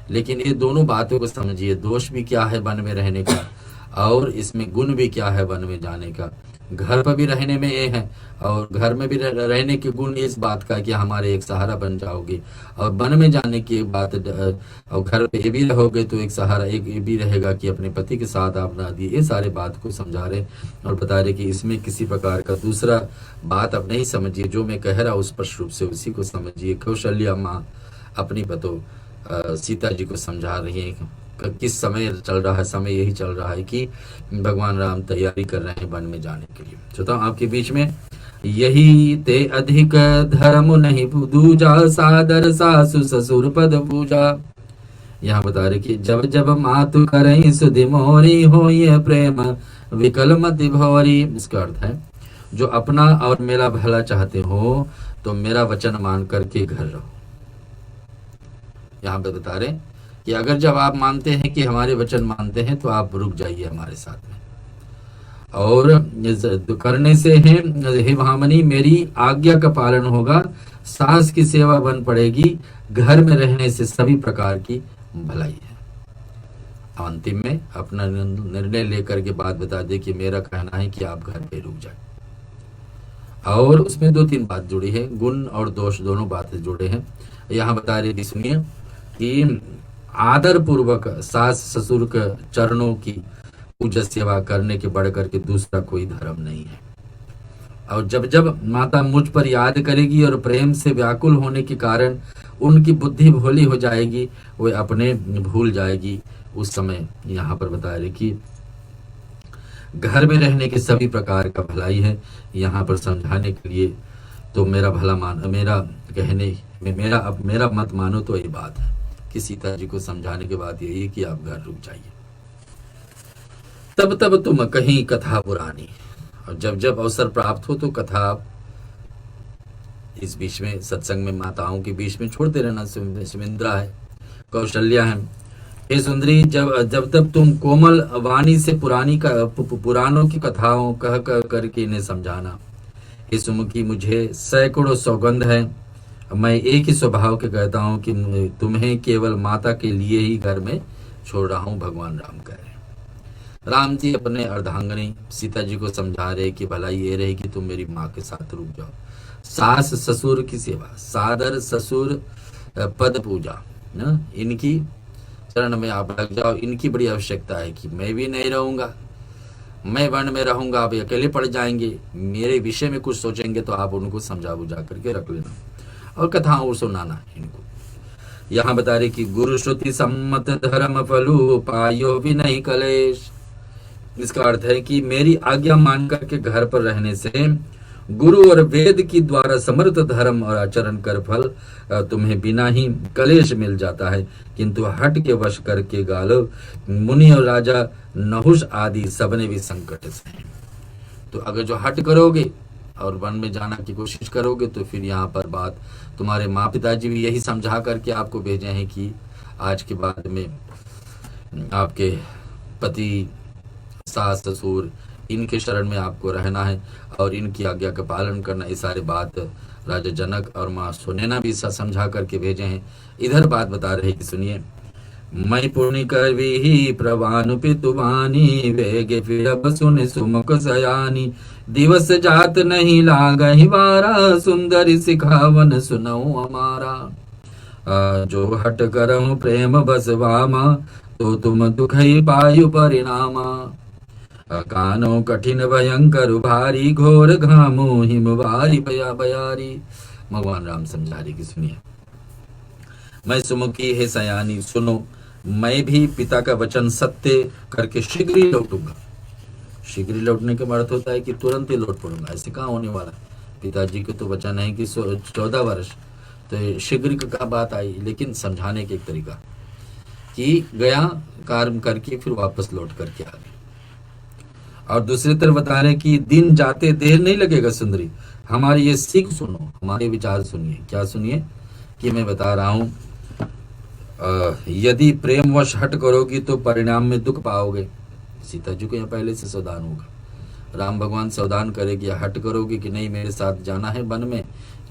लेकिन ये दोनों बातों को समझिए, दोष भी क्या है वन में रहने का और इसमें गुण भी क्या है वन में जाने का। घर पर भी रहने में ये है, और घर में भी रहने के गुण इस बात का कि हमारे एक सहारा बन जाओगे, और वन में जाने की एक बात, और घर पे ये भी रहोगे तो एक सहारा एक ये भी रहेगा कि अपने पति के साथ आप ना दिए। ये सारे बात को समझा रहे और बता रहे कि इसमें किसी प्रकार का दूसरा बात आप नहीं समझिए, जो मैं कह रहा हूँ स्पष्ट रूप से उसी को समझिए। कौशल्या माँ अपनी पतो सीता जी को समझा रही है किस समय चल रहा है, समय यही चल रहा है कि भगवान राम तैयारी कर रहे हैं वन में जाने के लिए। श्रोताओ आपके बीच में यही ते अधिक धर्म नहीं दूजा, सादर सासु ससुर पद पूजा। यहाँ बता रहे कि जब जब मातु करें सुधि मोरी हो ये प्रेम विकल मति भौरी। इसका अर्थ है जो अपना और मेरा भला चाहते हो तो मेरा वचन मान करके घर रहो। यहाँ पे बता रहे कि अगर जब आप मानते हैं कि हमारे वचन मानते हैं तो आप रुक जाइए हमारे साथ में, और करने से है हे महामनी मेरी आज्ञा का पालन होगा, सास की सेवा बन पड़ेगी, घर में रहने से सभी प्रकार की भलाई है। अंतिम में अपना निर्णय लेकर के बात बता दे कि मेरा कहना है कि आप घर पे रुक जाए, और उसमें 2-3 बात जुड़ी है, गुण और दोष दोनों बातें जुड़े हैं। यहाँ बता रही थी सुनिए कि आदर पूर्वक सास ससुर के चरणों की पूजा सेवा करने के बढ़ करके दूसरा कोई धर्म नहीं है। और जब जब माता मुझ पर याद करेगी और प्रेम से व्याकुल होने के कारण उनकी बुद्धि भोली हो जाएगी, वो अपने भूल जाएगी, उस समय यहाँ पर बता रहे कि घर में रहने के सभी प्रकार का भलाई है। यहाँ पर समझाने के लिए तो मेरा भला मान, मेरा कहने मेरा मत मानो, तो ये बात है कि सीता जी को समझाने के बाद यही है कि आप घर रुक जाइए। तब तब तुम कहीं कथा पुरानी, और जब जब अवसर प्राप्त हो तो कथा इस बीच में सत्संग में माताओं के बीच में छोड़ते रहना। सुमिंद्रा है, कौशल्या है, हे सुंदरी, जब जब तक तुम कोमल वाणी से पुराणों की कथाओं कह करके इन्हें समझाना। हे सुमुखी, मुझे सैकड़ों सौगंध है, मैं एक ही स्वभाव के कहता हूँ कि तुम्हें केवल माता के लिए ही घर में छोड़ रहा हूँ, भगवान राम कह रहे। राम जी अपने अर्धांगनी सीता जी को समझा रहे कि भलाई ये रहे कि तुम मेरी माँ के साथ रुक जाओ, सास ससुर की सेवा, सादर ससुर पद पूजा ना, इनकी चरण में आप लग जाओ। इनकी बड़ी आवश्यकता है कि मैं भी नहीं रहूंगा, मैं वन में रहूंगा, आप अकेले पड़ जाएंगे, मेरे विषय में कुछ सोचेंगे तो आप उनको समझा बुझा करके रख लेना और कथाओं सुनाना इनको। यहाँ बता रहे कि गुरु श्रुति सम्मत धर्म फलु पायो भी नहीं कलेश। इसका अर्थ है कि मेरी आज्ञा मान करके घर पर रहने से गुरु और वेद की द्वारा समर्थ धर्म और आचरण कर फल तुम्हें बिना ही कलेश मिल जाता है, किंतु हट के वश करके गालो मुनि और राजा नहुष आदि सबने भी संकट से हैं। तो अगर जो हट करोगे और वन में जाना की कोशिश करोगे तो फिर यहाँ पर बात तुम्हारे माँ पिताजी भी यही समझा करके आपको भेजे हैं कि आज के बाद में आपके पति, सास, ससुर, इनके शरण में आपको रहना है और इनकी आज्ञा का पालन करना। ये सारे बात राजा जनक और माँ सुनैना भी समझा करके भेजे हैं। इधर बात बता रहे कि सुनिए, मैं पुण्य करवी प्रवानु पितुवानी वेगे फिरब सुन सुमुख सयानी, दिवस जात नहीं लागहि वारा, सुंदरी सिखावन सुनऊ हमारा। जो हट करऊं प्रेम बसवामा, तो तुम दुखई पायु परिणामा। कानो कठिन भयंकर भारी, घोर घामो हिम भारी भया बयारी। भगवान राम समझा रहे कि सुनिए, मैं सुमुखी है सयानी, सुनो, मैं भी पिता का वचन सत्य करके शीघ्र ही लौटूंगा। शीघ्र ही लौटने का अर्थ होता है कि तुरंत ही लौट पड़ूंगा, ऐसे कहाँ होने वाला। पिताजी के तो वचन है कि 14 वर्ष, तो शीघ्र का बात आई, लेकिन समझाने के एक तरीका कि गया कार्य करके फिर वापस लौट करके आ गए। और दूसरी तरफ बता रहे कि दिन जाते देर नहीं लगेगा सुंदरी, हमारी ये सीख सुनो, हमारे विचार सुनिए। क्या सुनिए कि मैं बता रहा हूं, यदि प्रेमवश हट करोगी तो परिणाम में दुख पाओगे। सीता जी को यहाँ पहले से सावधान होगा, राम भगवान सावधान करेगी, हट करोगी कि नहीं मेरे साथ जाना है वन में,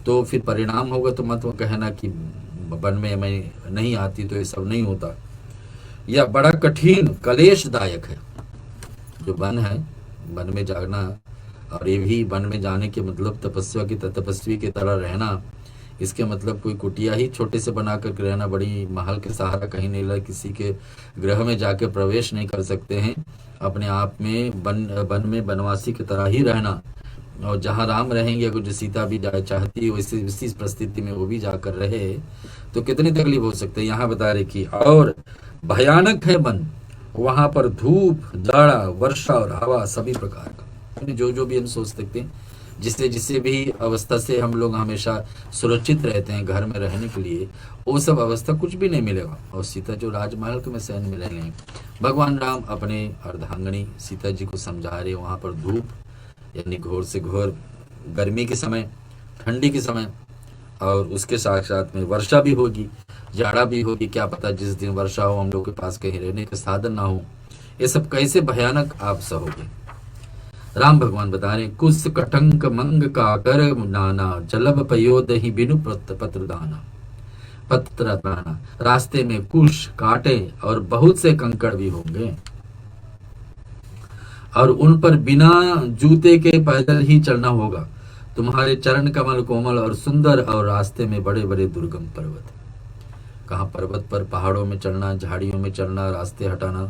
तो फिर परिणाम होगा। तो मत कहना कि वन में मैं नहीं आती तो ये सब नहीं होता। यह बड़ा कठिन कलेशदायक है जो वन है, वन में जाना, और ये भी वन में जाने के मतलब तपस्वी की तरह रहना। इसके मतलब कोई कुटिया ही छोटे से बना कर रहना, बड़ी महल के सहारा कहीं नहीं लगा, किसी के गृह में जाके प्रवेश नहीं कर सकते हैं। अपने आप में वन में वनवासी की तरह ही रहना, और जहाँ राम रहेंगे, अगर जो सीता भी जाए चाहती है इसी परिस्थिति में वो भी जाकर रहे तो कितनी तकलीफ हो सकती है। यहाँ बता रहे कि और भयानक है वन, वहां पर धूप, जाड़ा, वर्षा और हवा सभी प्रकार का, जो भी हम सोच सकते हैं, जिससे भी अवस्था से हम लोग हमेशा सुरक्षित रहते हैं घर में रहने के लिए, वो सब अवस्था कुछ भी नहीं मिलेगा। और सीता जो राजमहल के में सहन में रह, भगवान राम अपने अर्धांगनी सीता जी को समझा रहे, वहां पर धूप यानी घोर से घोर गर्मी के समय, ठंडी के समय, और उसके साथ साथ में वर्षा भी होगी, जाड़ा भी होगी। क्या पता जिस दिन वर्षा हो हम लोग के पास कहीं रहने का साधन ना हो। ये सब कैसे भयानक आप सहोगे। राम भगवान बता रहे, कुश कटंक मंग काकर नाना, जलब पयोद ही बिनु पत्र दाना। रास्ते में कुश, कांटे और बहुत से कंकड़ भी होंगे, और उन पर बिना जूते के पैदल ही चलना होगा। तुम्हारे चरण कमल कोमल और सुंदर, और रास्ते में बड़े बड़े दुर्गम पर्वत। कहाँ पर्वत पर, पहाड़ों में चढ़ना, झाड़ियों में चढ़ना, रास्ते हटाना,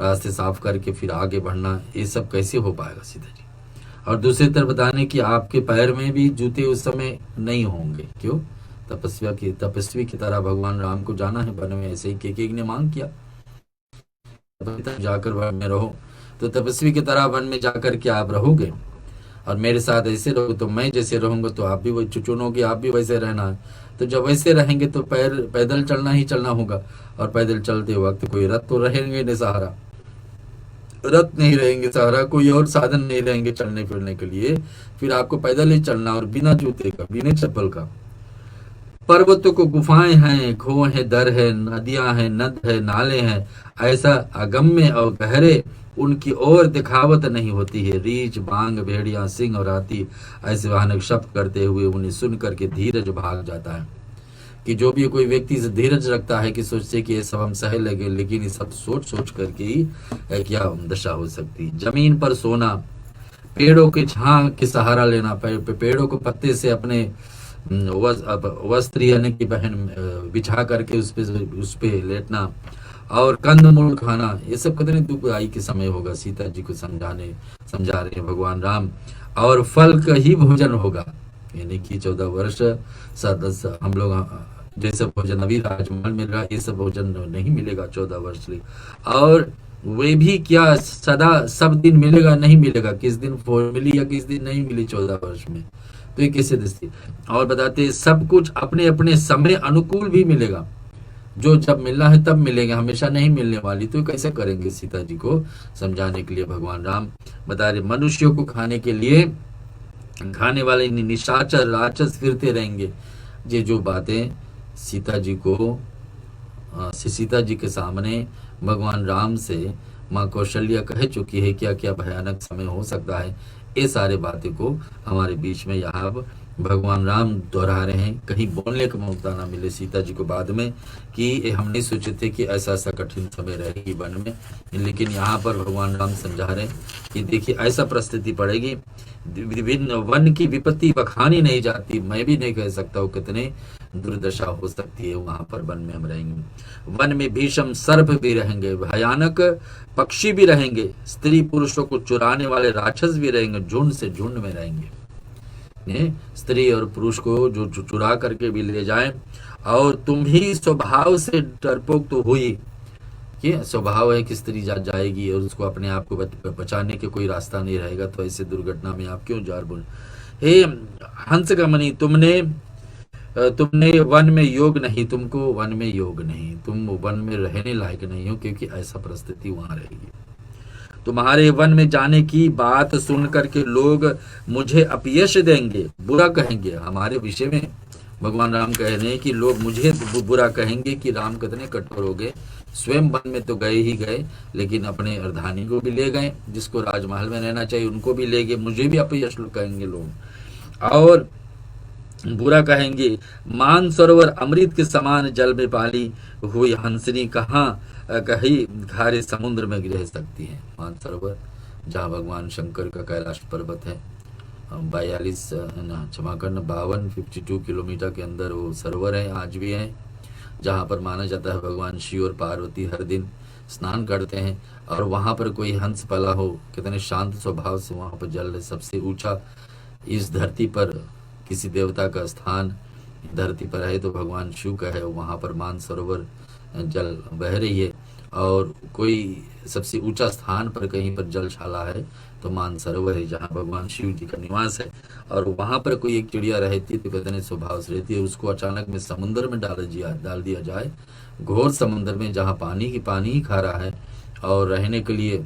रास्ते साफ करके फिर आगे बढ़ना, ये सब कैसे हो पाएगा सीता जी। और दूसरी तरफ बताने कि आपके पैर में भी जूते उस समय नहीं होंगे। क्यों? तपस्वी की तरह भगवान राम को जाना है वन में। ऐसे ही केकेक ने मांग किया, जाकर वन में रहो, तो तपस्वी की तरह वन में जाकर के आप रहोगे, और मेरे साथ ऐसे रहोगे तो मैं जैसे रहूंगा तो आप भी वही चुनोगे, आप भी वैसे रहना है। तो जब वैसे रहेंगे तो पैदल चलना ही चलना होगा, और पैदल चलते वक्त कोई रथ तो रहेंगे नहीं सहारा, रथ नहीं रहेंगे सहारा, कोई और साधन नहीं रहेंगे चलने फिरने के लिए, फिर आपको पैदल ही चलना, और बिना जूते का, बिना चप्पल का। पर्वतों को गुफाएं हैं, खो है, दर है, नदियां हैं, नद है, नाले हैं, ऐसा अगम्य और गहरे उनकी ओर दिखावत नहीं होती है। रीछ, बांग, भेड़िया, सिंह और हाथी ऐसे भयानक शब्द करते हुए उन्हें सुन करके धीरज भाग जाता है। कि जो भी कोई व्यक्ति से धीरज रखता है कि सोचते कि ये सब हम सह लगे, लेकिन ये सब सोच सोच करके ही क्या दशा हो सकती। जमीन पर सोना, पेड़ों के छां के सहारा लेना, पेड़ों को पत्ते से अपने वस्त्र यानी कि पहन बिछा करके उस पे लेटना, और कंदमूल खाना, ये सब कितने दुखदाई के समय होगा। सीता जी को समझा रहे हैं भगवान राम। और फल का ही भोजन होगा, यानी कि 14 वर्ष हम लोग जैसे भोजन अभी राजमहल मिल रहा, ये सब भोजन नहीं मिलेगा 14 वर्ष लिए। और वे भी क्या सदा सब दिन मिलेगा, नहीं मिलेगा, किस दिन मिली या किस दिन नहीं मिली 14 वर्ष में, तो ये कैसे दस्ती। और बताते सब कुछ अपने अपने समय अनुकूल भी मिलेगा, जो जब मिलना है तब मिलेगा, हमेशा नहीं मिलने वाली। तो कैसे करेंगे, सीता जी को समझाने के लिए भगवान राम बता रहे मनुष्यों को खाने के लिए खाने वाले निशाचर राक्षस फिरते रहेंगे। ये जो बातें सीता जी के सामने भगवान राम से माँ कौशल्या कह चुकी है, क्या क्या भयानक समय हो सकता है, ये सारे बातें को हमारे बीच में यहाँ भगवान राम दोहरा रहे हैं। कहीं बोलने का मौका ना मिले सीता जी को बाद में कि हम नहीं सोचे थे कि ऐसा ऐसा कठिन समय रहेगी वन में, लेकिन यहाँ पर भगवान राम समझा रहे हैं कि देखिए ऐसा परिस्थिति पड़ेगी, विभिन्न वन की विपत्ति बखानी नहीं जाती। मैं भी नहीं कह सकता हूँ कितने दुर्दशा हो सकती है वहां पर वन में हम रहेंगे। वन में भीषम सर्प भी रहेंगे, भयानक पक्षी भी रहेंगे, स्त्री पुरुषों को चुराने वाले राक्षस भी रहेंगे, झुंड से झुंड में रहेंगे। स्त्री और पुरुष को जो चुरा करके भी ले जाए। और तुम ही स्वभाव से डरपोक तो हुई, कि स्वभाव है कि स्त्री जाएगी और उसको अपने आप को बचाने के कोई रास्ता नहीं रहेगा, तो ऐसे दुर्घटना में आप क्यों जार बोल। हे हंस गमनी, तुमने वन में योग नहीं, तुमको वन में योग नहीं, तुम वन में रहने लायक नहीं हो, क्योंकि ऐसा परिस्थिति वहां रहेगी। तुम्हारे वन में जाने की बात सुन करके लोग मुझे अपयश देंगे, बुरा कहेंगे हमारे विषय में। भगवान राम कह रहे हैं कि लोग मुझे बुरा कहेंगे कि राम कितने कठोर हो गए, स्वयं वन में तो गए ही गए, लेकिन अपने अर्धानी को भी ले गए, जिसको राजमहल में रहना चाहिए उनको भी ले गए, मुझे भी अपयश कहेंगे लोग। और बुरा कहेंगे, मान सरोवर अमृत के समान जल में पाली हुई हंसनी कहीं खारे समुद्र में रह सकती है। मान सरोवर जहाँ भगवान शंकर का कैलाश पर्वत है, 52 किलोमीटर के अंदर वो सरोवर है, आज भी है, जहाँ पर माना जाता है भगवान शिव और पार्वती हर दिन स्नान करते हैं। और वहाँ पर कोई हंस पला हो, कितने शांत स्वभाव से वहाँ पर जल है। सबसे ऊंचा इस धरती पर किसी देवता का स्थान धरती पर है तो भगवान शिव का है, वहाँ पर मान सरोवर जल बह रही है। और कोई सबसे ऊंचा स्थान पर कहीं पर जलशाला है तो मान सरोवर है, जहाँ भगवान शिव जी का निवास है। और वहाँ पर कोई एक चिड़िया रहती है तो कितने स्वभाव से रहती है, उसको अचानक में समुद्र में डाल दिया जाए, घोर समुद्र में जहाँ पानी ही खारा है और रहने के लिए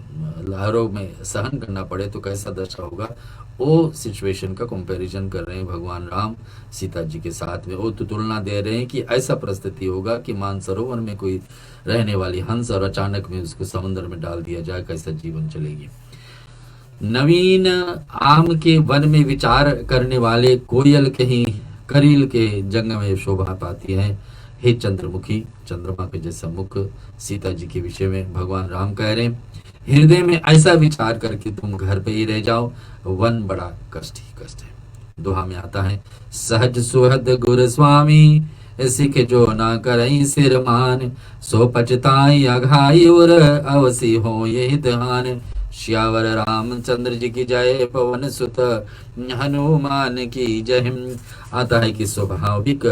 लहरों में सहन करना पड़े तो कैसा दशा होगा। वो सिचुएशन का कंपैरिजन कर रहे हैं भगवान राम सीता जी के साथ में। वो तो तुलना दे रहे हैं कि ऐसा परिस्थिति होगा कि मानसरोवर में कोई रहने वाली हंस और अचानक में उसको समुद्र में डाल दिया जाए, कैसा जीवन चलेगी। नवीन आम के वन में विचार करने वाले कोयल के ही करील के जंग में शोभा पाती है। हे चंद्रमुखी, चंद्रमा के जैसा मुख सीता जी के विषय में भगवान राम कह रहे हैं, हृदय में ऐसा विचार करके तुम घर पे ही रह जाओ, वन बड़ा कष्ट ही कष्ट है। दोहा में आता है, सहज सुहद गुर स्वामी सिख जो ना करई सिर मान, सो पचताई अघाई और अवसी हो ये हितहान। श्यावर रामचंद्र जी की जय, पवन सुत हनुमान की जय। आता है कि स्वाभाविक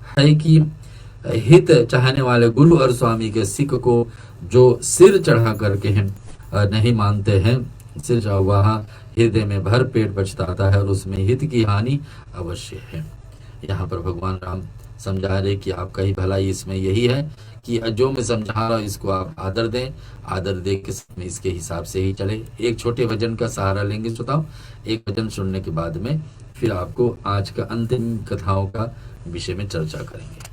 है कि हित चाहने वाले गुरु और स्वामी के सिख को जो सिर चढ़ा करके नहीं मानते हैं, सिर चढ़ा हुआ हृदय में भर पेट पछताता है और उसमें हित की हानि अवश्य है। यहाँ पर भगवान राम समझा रहे कि आपका ही भलाई इसमें यही है कि जो मैं समझा रहा हूँ इसको आप आदर दें, आदर दे के इसके हिसाब से ही चले। एक छोटे भजन का सहारा लेंगे श्रोताओं, एक भजन सुनने के बाद में फिर आपको आज का अंतिम कथाओं का विषय में चर्चा करेंगे।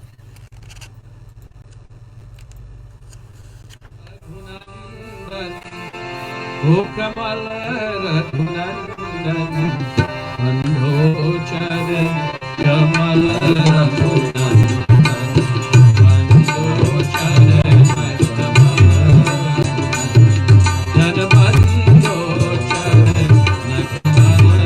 ओ कमल रघुनंदन मंदोचर कमल रघुनंदन मंदोचर जन मंदोचर कमल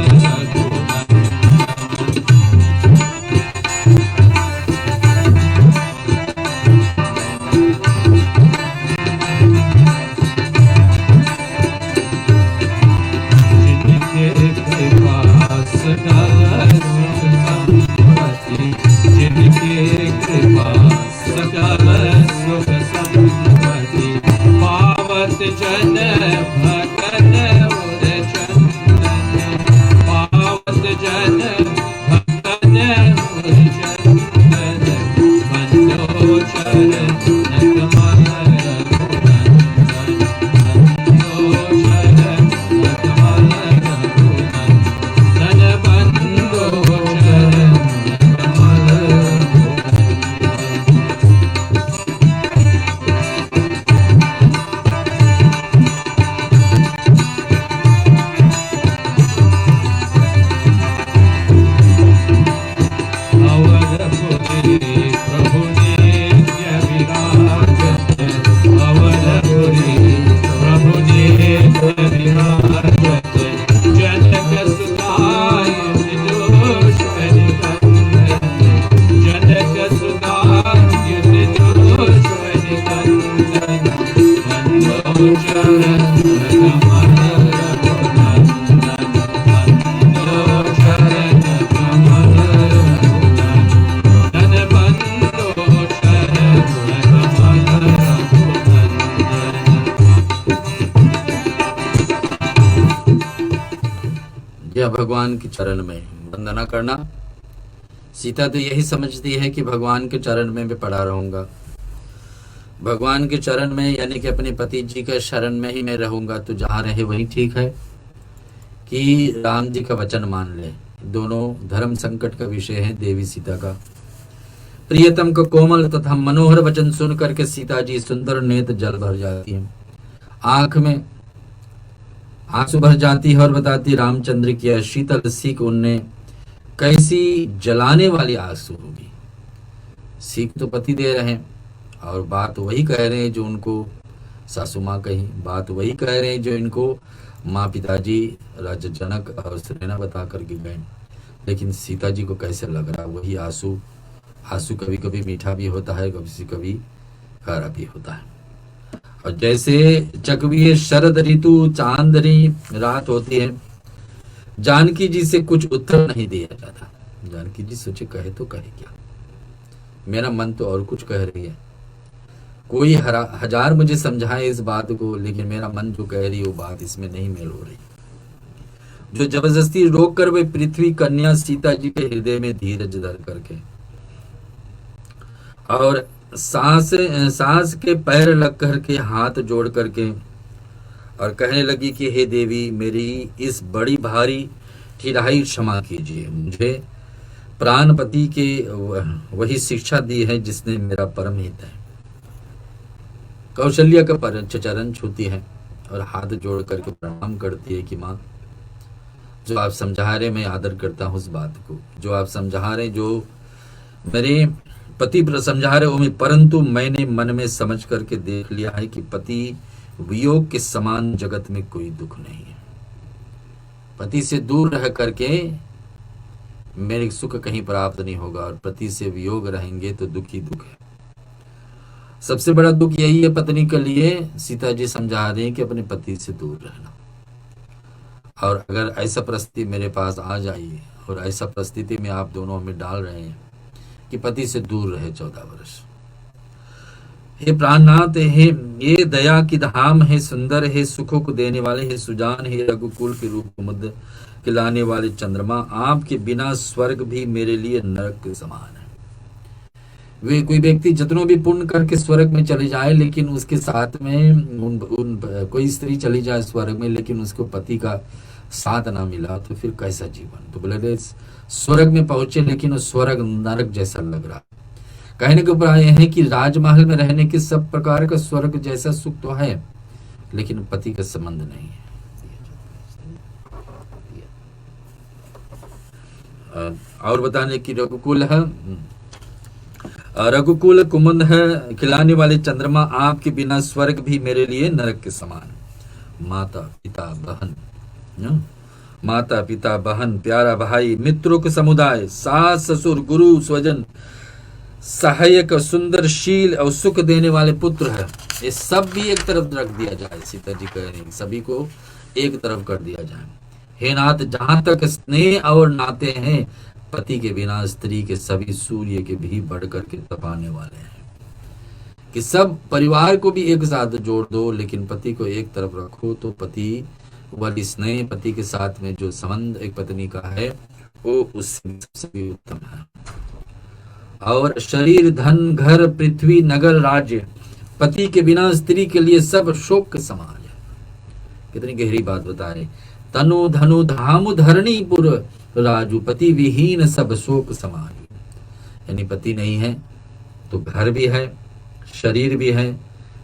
जिनके कृपा सकल सुख संपत्ति पावत जन भगन उर चंदन पावत जन भगन उर चंदन मंदोचर कमल रघुनंदन मंदोचर कमल रघुनंदन मंदोचर भगवान के चरण में वंदना करना। सीता तो यही समझती है कि भगवान के चरण में मैं पड़ा रहूंगा, भगवान के चरण में यानी कि अपने पति जी के शरण में ही मैं रहूंगा, तो जहां रहे वही ठीक है कि राम जी का वचन मान ले। दोनों धर्म संकट का विषय है। देवी सीता का प्रियतम का कोमल तथा मनोहर वचन सुन करके सीता जी सुंदर नेत्र जल भर जाती है, आंख में आंसू भर जाती है और बताती रामचंद्र की शीतल सीख उनने कैसी जलाने वाली आंसू होगी। सीख तो पति दे रहे हैं और बात वही कह रहे हैं जो उनको सासू माँ कही, बात वही कह रहे हैं जो इनको माँ पिताजी राजा जनक और सेना बता करके गए। लेकिन सीता जी को कैसे लग रहा वही आंसू। आंसू कभी कभी मीठा भी होता है, कभी कभी खारा भी होता है। और जैसे चकवी शरद ऋतु चांदनी रात होती है, जानकी जी से कुछ उत्तर नहीं दिया जाता। जानकी जी सोचे कहे तो कहे क्या, मेरा मन तो और कुछ कह रही है। कोई हजार मुझे समझाए इस बात को, लेकिन मेरा मन जो कह रही है वो बात इसमें नहीं मेल हो रही। जो जबरदस्ती रोक कर वे पृथ्वी कन्या सीता जी के हृदय में धीरज धर करके और सांस के पैर लग करके हाथ जोड़ करके और कहने लगी कि हे देवी, मेरी इस बड़ी भारी ठिराई क्षमा कीजिए। मुझे प्राणपति के वही शिक्षा दी है जिसने मेरा परम हित है। कौशल्या का चरण छूती है और हाथ जोड़ करके प्रणाम करती है कि माँ, जो आप समझा रहे मैं आदर करता हूँ उस बात को, जो आप समझा रहे, जो मेरे पति पर समझा रहे हो मैं, परंतु मैंने मन में समझ करके देख लिया है कि पति वियोग के समान जगत में कोई दुख नहीं है। पति से दूर रह करके मेरे सुख कहीं प्राप्त नहीं होगा, और पति से वियोग रहेंगे तो दुख ही दुख है। सबसे बड़ा दुख यही है पत्नी के लिए। सीता जी समझा रही हैं कि अपने पति से दूर रहना। और अगर ऐसा परिस्थिति मेरे पास आ जाए और ऐसा परिस्थिति में आप दोनों हमें डाल रहे हैं कि पति से दूर रहे 14 वर्ष। हे प्राणनाथ, हे ये दया की धाम है, सुंदर है, सुखों को देने वाले है, सुजान है, रघुकुल के रूप मुद्द खिलाने वाले चंद्रमा, आपके बिना स्वर्ग भी मेरे लिए नरक के समान है। वे कोई व्यक्ति जितनों भी पुण्य करके स्वर्ग में चले जाए, लेकिन उसके साथ में कोई स्त्री चली जाए स्वर्ग में, लेकिन उसको पति का साथ ना मिला तो फिर कैसा जीवन। तो बोले स्वर्ग में पहुंचे लेकिन वो स्वर्ग नरक जैसा लग रहा। कहने के ऊपर आए हैं कि राजमहल में रहने के सब प्रकार का स्वर्ग जैसा सुख तो है, लेकिन पति का संबंध नहीं है। और बताने की रघुकुल है, रघुकुल कुमुद है, खिलाने वाले चंद्रमा, आपके बिना स्वर्ग भी मेरे लिए नरक के समान। माता पिता बहन, माता पिता बहन, प्यारा भाई, मित्रों के समुदाय, सास ससुर, गुरु स्वजन, सहायक, सुंदर शील और सुख देने वाले पुत्र है, ये सब भी एक तरफ रख दिया जाए। सीता जी कह रही सभी को एक तरफ कर दिया जाए। हे नाथ, जहां तक स्नेह और नाते हैं, पति के बिना स्त्री के सभी सूर्य के भी बढ़ करके तपाने वाले हैं। कि सब परिवार को भी एक साथ जोड़ दो, लेकिन पति को एक तरफ रखो तो पति वाली स्नेह, पति के साथ में जो संबंध एक पत्नी का है वो उससे सबसे भी उत्तम है। और शरीर, धन, घर, पृथ्वी, नगर, राज्य, पति के बिना स्त्री के लिए सब शोक के समान है। कितनी गहरी बात बता रहे। तनु धनु धामु धरणीपुर राजू, पति विहीन सब शोक समान। यानी पति नहीं है तो घर भी है, शरीर भी है,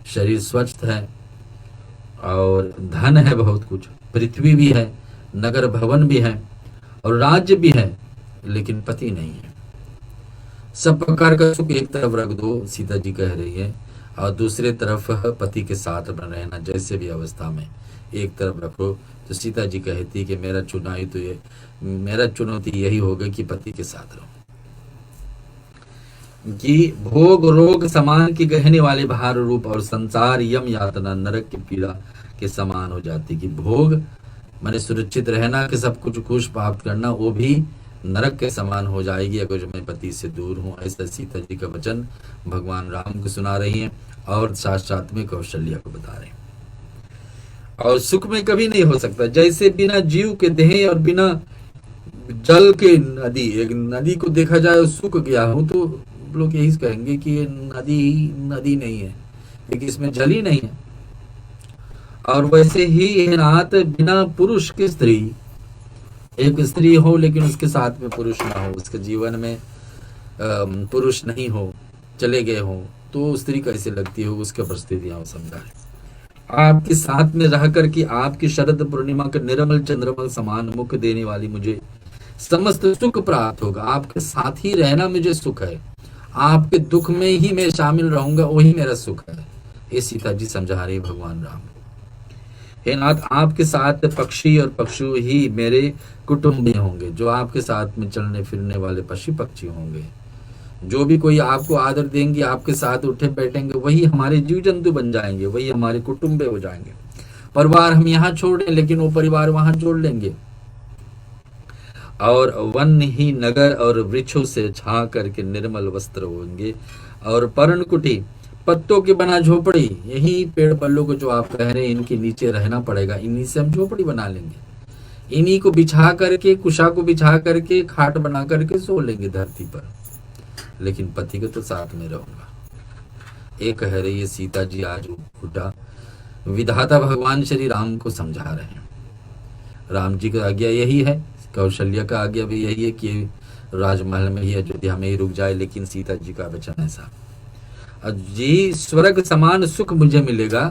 शरीर स्वस्थ है, और धन है बहुत कुछ, पृथ्वी भी है, नगर भवन भी है, और राज्य भी है, लेकिन पति नहीं है। सब प्रकार का सुख एक तरफ रख दो, सीता जी कह रही है, और दूसरे तरफ पति के साथ रहना, जैसे भी अवस्था में एक तरफ रखो। तो सीता जी कहती कि मेरा चुनौती यही होगा कि पति के साथ रहो। कि भोग रोग समान की गहने वाले भार रूप, और संसार यम यातना नरक की पीड़ा के समान हो जाती। कि भोग माने सुरक्षित रहना, कि सब कुछ खुश प्राप्त करना, वो भी नरक के समान हो जाएगी अगर मैं पति से दूर हूँ। ऐसा सीता जी का वचन भगवान राम को सुना रही हैं, और साथ साथ में कौशल्या को बता रहे हैं। और सुख में कभी नहीं हो सकता, जैसे बिना जीव के देह और बिना जल के नदी। एक नदी को देखा जाए सूख गया हूं तो लोग यही कहेंगे कि ये नदी नहीं है, क्योंकि इसमें जल ही नहीं है। और वैसे ही नाथ, बिना पुरुष की स्त्री, एक स्त्री हो लेकिन उसके साथ में पुरुष ना हो, उसके जीवन में पुरुष नहीं हो, चले गए हो, तो स्त्री कैसे लगती हो, उसके परिस्थितियां समझाए। आपके साथ में रह कर कि आपकी शरद पूर्णिमा के निर्मल चंद्रमा समान मुख देने वाली मुझे समस्त सुख प्राप्त होगा। आपके साथ ही रहना मुझे सुख है, आपके दुख में ही मैं शामिल रहूंगा, वही मेरा सुख है। ये सीता जी समझा रही भगवान राम। हे नाथ, आपके साथ पक्षी और पशु ही मेरे कुटुंबी होंगे। जो आपके साथ में चलने फिरने वाले पशु पक्षी होंगे, जो भी कोई आपको आदर देंगे, आपके साथ उठे बैठेंगे, वही हमारे जीव जंतु बन जाएंगे, वही हमारे कुटुंबे हो जाएंगे। परिवार हम यहाँ छोड़ दें लेकिन वो परिवार वहां जोड़ लेंगे। और वन ही नगर और वृक्षों से छा करके निर्मल वस्त्र होंगे, और पर्णकुटी पत्तों के बना झोपड़ी, यही पेड़ पल्लों को जो आप कह रहे हैं इनके नीचे रहना पड़ेगा, इन्हीं से हम झोपड़ी बना लेंगे। इन्हीं को बिछा करके, कुशा को बिछा करके, खाट बना करके सो लेंगे धरती पर, लेकिन पति के तो साथ में रहूंगा। एक कह रही है सीता जी आज उठा, विधाता भगवान श्री राम को समझा रहे हैं। राम जी का आज्ञा यही है, कौशल्या का आज्ञा भी यही है कि राजमहल में ही, अयोध्या में ही रुक जाए, लेकिन सीता जी का वचन ऐसा, जी स्वर्ग समान सुख मुझे मिलेगा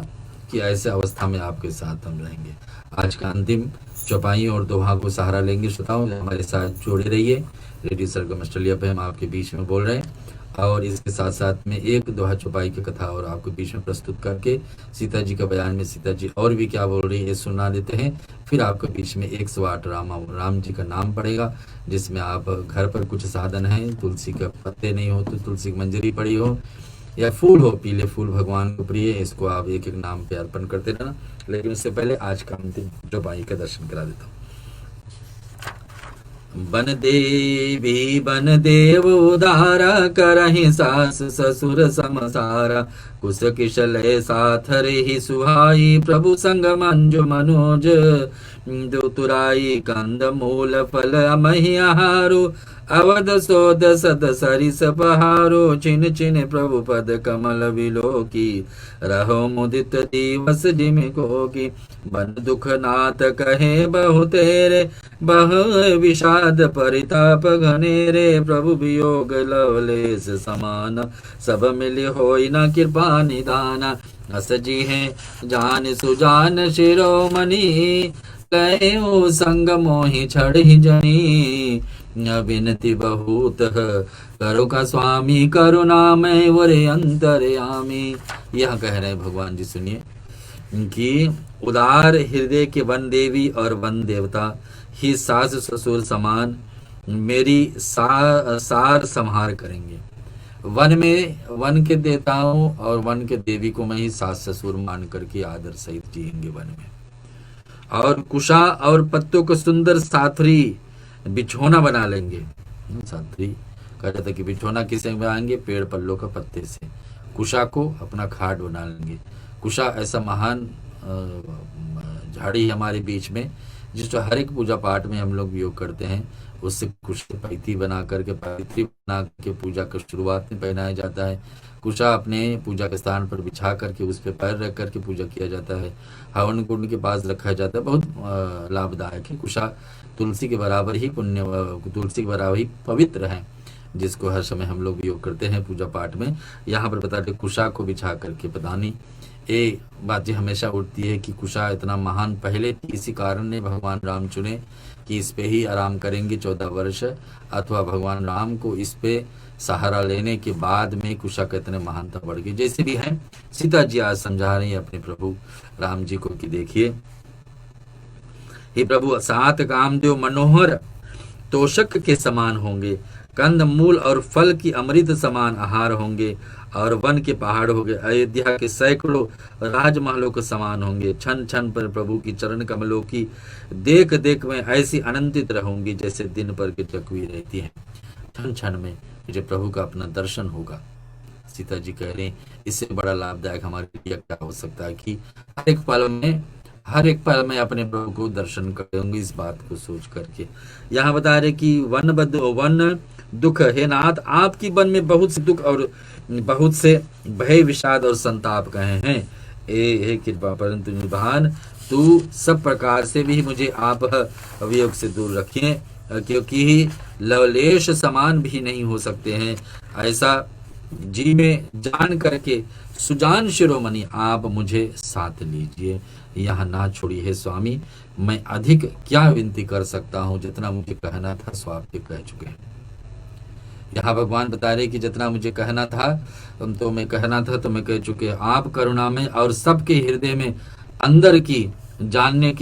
कि ऐसे अवस्था में आपके साथ हम रहेंगे। आज का अंतिम चौपाई और दोहा को सहारा लेंगे। श्रोताओं, हमारे साथ जुड़े रहिए। रेडियो सरगम ऑस्ट्रेलिया पे हम आपके बीच में बोल रहे हैं, और इसके साथ साथ में एक दोहा चौपाई की कथा और आपके बीच में प्रस्तुत करके सीता जी का बयान में सीता जी और भी क्या बोल रही है ये सुना देते हैं। फिर आपके बीच में 108 राम जी का नाम पड़ेगा, जिसमें आप घर पर कुछ साधन है, तुलसी के पत्ते नहीं हो तो तुलसी की मंजरी पड़ी हो, या फूल हो, पीले फूल भगवान को प्रिय, इसको आप एक एक नाम पे अर्पण करते रहना। लेकिन उससे पहले आज का अंतिम चौपाई का दर्शन करा देता हूँ। बन देवी बन देव उदारा, करहि सास ससुर समसारा, कुश किशलय साथ रही सुहाई, प्रभु संग मंजु मनोज दुतुराई, कंद मूल फल मही आहारो, अवध सोद सद सरिस पहारो, छिन छिन प्रभु पद कमल विलोकी, रहो मुदित दिवस जिम को की, बन दुख नाथ कहे बहु तेरे, बह विषाद परिताप घनेरे, प्रभु वियोग लवलेस समान, सब मिल होई न कृपा निदान, अस जी है जान सुजान शिरोमणि, कहो संग मोहि छड़ ही जनी, विनती बहुत करो का स्वामी, करुणामय वरे अंतर्यामी। यह कह रहे भगवान जी, सुनिए कि उदार हृदय के वन देवी और वन देवता ही सास ससुर समान मेरी सार संहार करेंगे। वन में वन के देवताओं और वन के देवी को मैं ही सास ससुर मान करके आदर सहित जिएंगे वन में। और कुशा और पत्तों को सुंदर साथरी बिछोना बना लेंगे। साथरी कह रहा था कि बिछोना किसे बनाएंगे? पेड़ पल्लों का पत्ते से। कुशा को अपना खाट बना लेंगे। कुशा ऐसा महान झाड़ी हमारे बीच में, जिसको हर एक पूजा पाठ में हम लोग योग करते हैं। उससे कुश पैती बना करके पैतृ बना के पूजा का शुरुआत में पहनाया जाता है। कुशा अपने पूजा के स्थान पर बिछा करके उस पर पैर रख करके पूजा किया जाता है। हवन कुंड के पास रखा जाता है। बहुत लाभदायक है। कुशा तुलसी के बराबर ही पुण्य, तुलसी के बराबर ही पवित्र है, जिसको हर समय हम लोग योग करते हैं पूजा पाठ में। यहाँ पर बताते कुशा को बिछा करके पदानी। ये बातें हमेशा उठती है कि कुशा इतना महान पहले इसी कारण ने भगवान राम चुने कि इस पे ही आराम करेंगे 14 वर्ष, अथवा भगवान राम को इस पे सहारा लेने के बाद में कुशा का इतने महानता बढ़ गई। जैसे भी है सीता जी आज समझा रही है अपने प्रभु राम जी को कि देखिए हे प्रभु, सात कामदेव मनोहर तोषक के समान होंगे, कंद मूल और फल की अमृत समान आहार होंगे, और वन के पहाड़ होंगे, अयोध्या के सैकड़ों राजमहलों के समान होंगे। क्षण क्षण पर प्रभु की चरण कमलों की देख देख में ऐसी आनंदित रहूंगी जैसे दिन पर की चकवी रहती है। क्षण क्षण में मुझे प्रभु का अपना दर्शन होगा। सीता जी कह रहे इससे बड़ा लाभदायक हमारे लिए क्या हो सकता है कि हर एक पल में अपने प्रभु को दर्शन करूंगी। इस बात को सोच करके यहाँ बता रहे कि वन दुख हे नाथ, आपकी वन में बहुत से दुख और बहुत से भय विषाद और संताप कहे हैं। हे कृपा परंतु निधान, तू सब प्रकार से भी मुझे आप वियोग से दूर रखिए, क्योंकि लवलेश समान भी नहीं हो सकते हैं। ऐसा जी में जान करके सुजान शिरोमणि आप मुझे साथ लीजिए, यहाँ ना छोड़िए हे स्वामी। मैं अधिक क्या विनती कर सकता हूँ, जितना मुझे कहना था सो आप कह चुके हैं। यहाँ भगवान बता रहे कि जितना मुझे कहना था तो मैं कह चुके। आप करुणा में और सबके हृदय में अंदर की जानने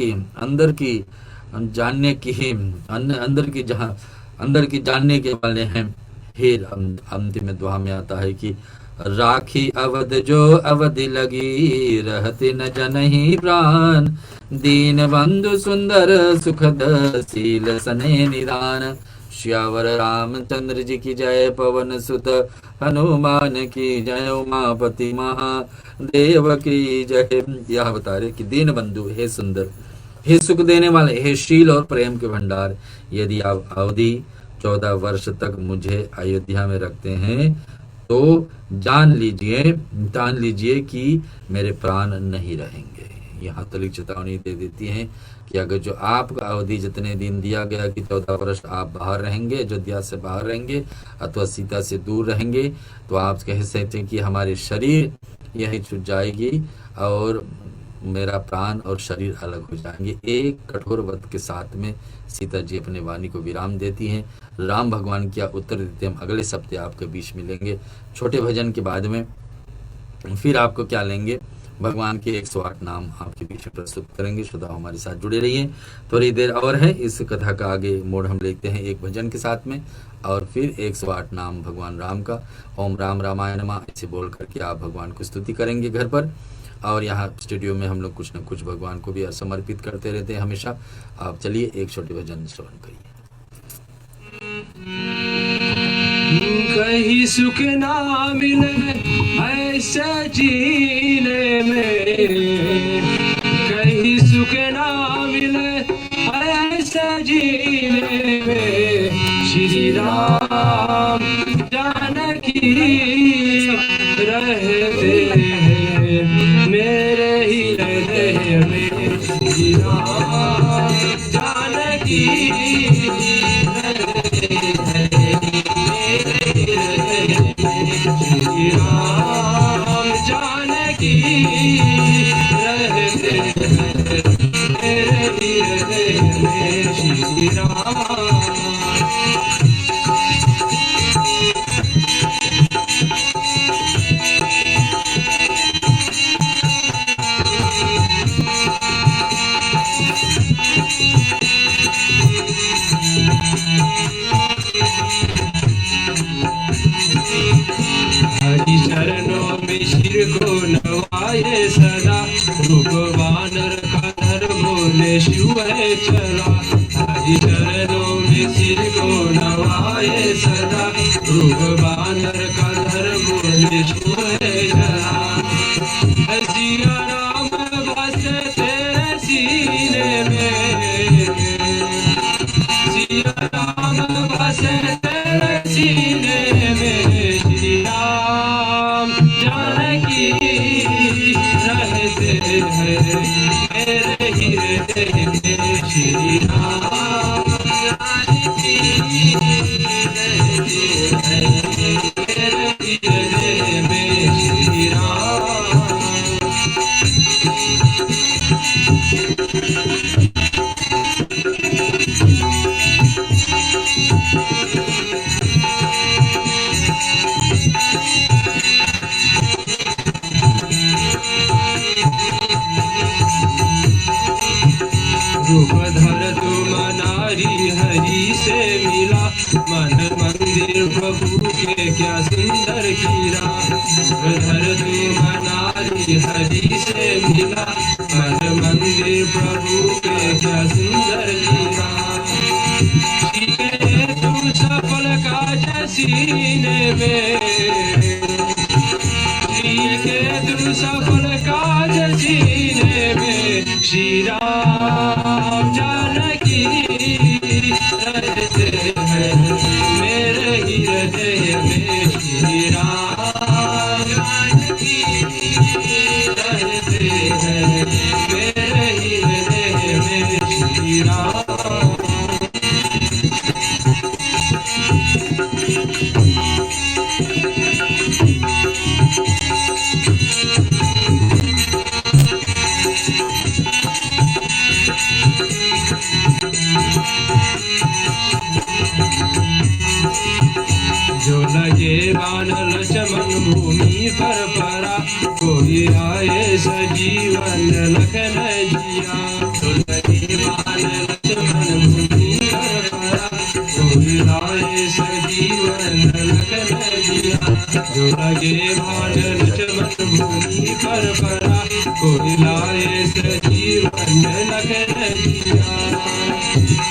के वाले हैं। फिर अंतिम दुआ में आता है कि राखी अवध जो अवधि लगी, रहते न जनहि प्राण, दीन बंधु सुंदर सुखद शील सने निदान। श्यावर रामचंद्र जी की जय, पवन सुत हनुमान की जय, उमापति महादेव की जय। यह बता रहे कि दीन बंधु, हे सुंदर, हे सुख देने वाले, हे शील और प्रेम के भंडार, यदि आप अवधि 14 वर्ष तक मुझे अयोध्या में रखते हैं तो जान लीजिए कि मेरे प्राण नहीं रहेंगे। यहाँ तक चेतावनी दे देती हैं कि अगर जो आपका अवधि जितने दिन दिया गया कि 14 वर्ष आप बाहर रहेंगे, अयोध्या से बाहर रहेंगे अथवा सीता से दूर रहेंगे, तो आप कह सकते हैं कि हमारे शरीर यही छूट जाएगी और मेरा प्राण और शरीर अलग हो जाएंगे। एक कठोर व्रत के साथ में सीता जी अपने वाणी को विराम देती हैं। राम भगवान क्या उत्तर देते हैं हम अगले सप्ताह आपके बीच मिलेंगे। छोटे भजन के बाद में फिर आपको क्या लेंगे, भगवान के 108 नाम आपके बीच में प्रस्तुत करेंगे। श्रोता हमारे साथ जुड़े रहिए। थोड़ी देर और है, इस कथा का आगे मोड़ हम लेते हैं एक भजन के साथ में, और फिर 108 नाम भगवान राम का ओम राम रामाय नमः ऐसे बोल करके आप भगवान को स्तुति करेंगे घर पर। और यहाँ स्टूडियो में हम लोग कुछ न कुछ भगवान को भी समर्पित करते रहते हैं हमेशा। आप चलिए एक छोटे भजन श्रवण करिए। कहीं सुख ना मिले ऐसा जीने में, कहीं सुख ना मिले ऐसा जीने में, श्री राम जानकी रहते हैं मेरे हृदय में। श्री राम जानकी रहते हैं मेरे हृदय में। श्री राम जानकी रहते हैं मेरे हृदय में। श्री राम हरि चरणों में सिर को नवाए सदा। रूप वानर का धर बोले शिव है चला। हरि चरणों में सिर को नवाए सदा। रूप वानर का धर बोले शिव है चला। सिया राम बस तेरे सीने में। सिया राम बस तेरे सीने में। श्री राम जानकी रहते हैं मेरे हृदय में। श्री राम जानकी रहते हैं मेरे हृदय में। श्री राम रूप धर तुम नारी हरि से मिला। मन मंदिर प्रभु के क्या सुंदर कीरा। रूप धर तुम नारी हरि से मिला। मन मंदिर प्रभु के क्या सुंदर कीरा। सीखे तुम सफल काज सीने में। सीखे तुम सफल काज सीने में। श्री राम जानकी रहते हैं मेरे हृदय में। श्री राम जानकी रहते हैं मेरे हृदय में। श्री राम जो लगे बाण लक्ष्मण भूमि पर परा। कोई आए सजीवन लखन जिया। जो लगे बाण लक्ष्मण भूमि पर परा। कोई आए सजीवन लखन जिया। जो लगे बाण लक्ष्मण भूमि पर परा। कोई लाए सजीवन लखन जिया।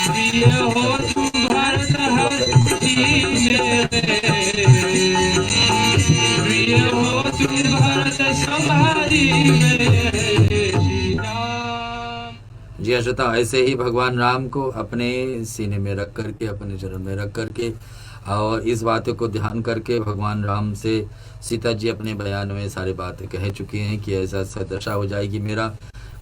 प्रिय हो तुम भारत हर दीन में। प्रिय हो तुम भारत समाधि में। श्री राम। जी श्रोता, ऐसे ही भगवान राम को अपने सीने में रख करके, अपने चरण में रख करके और इस बातों को ध्यान करके भगवान राम से सीता जी अपने बयान में सारी बातें कह चुकी हैं कि ऐसा दशा हो जाएगी, मेरा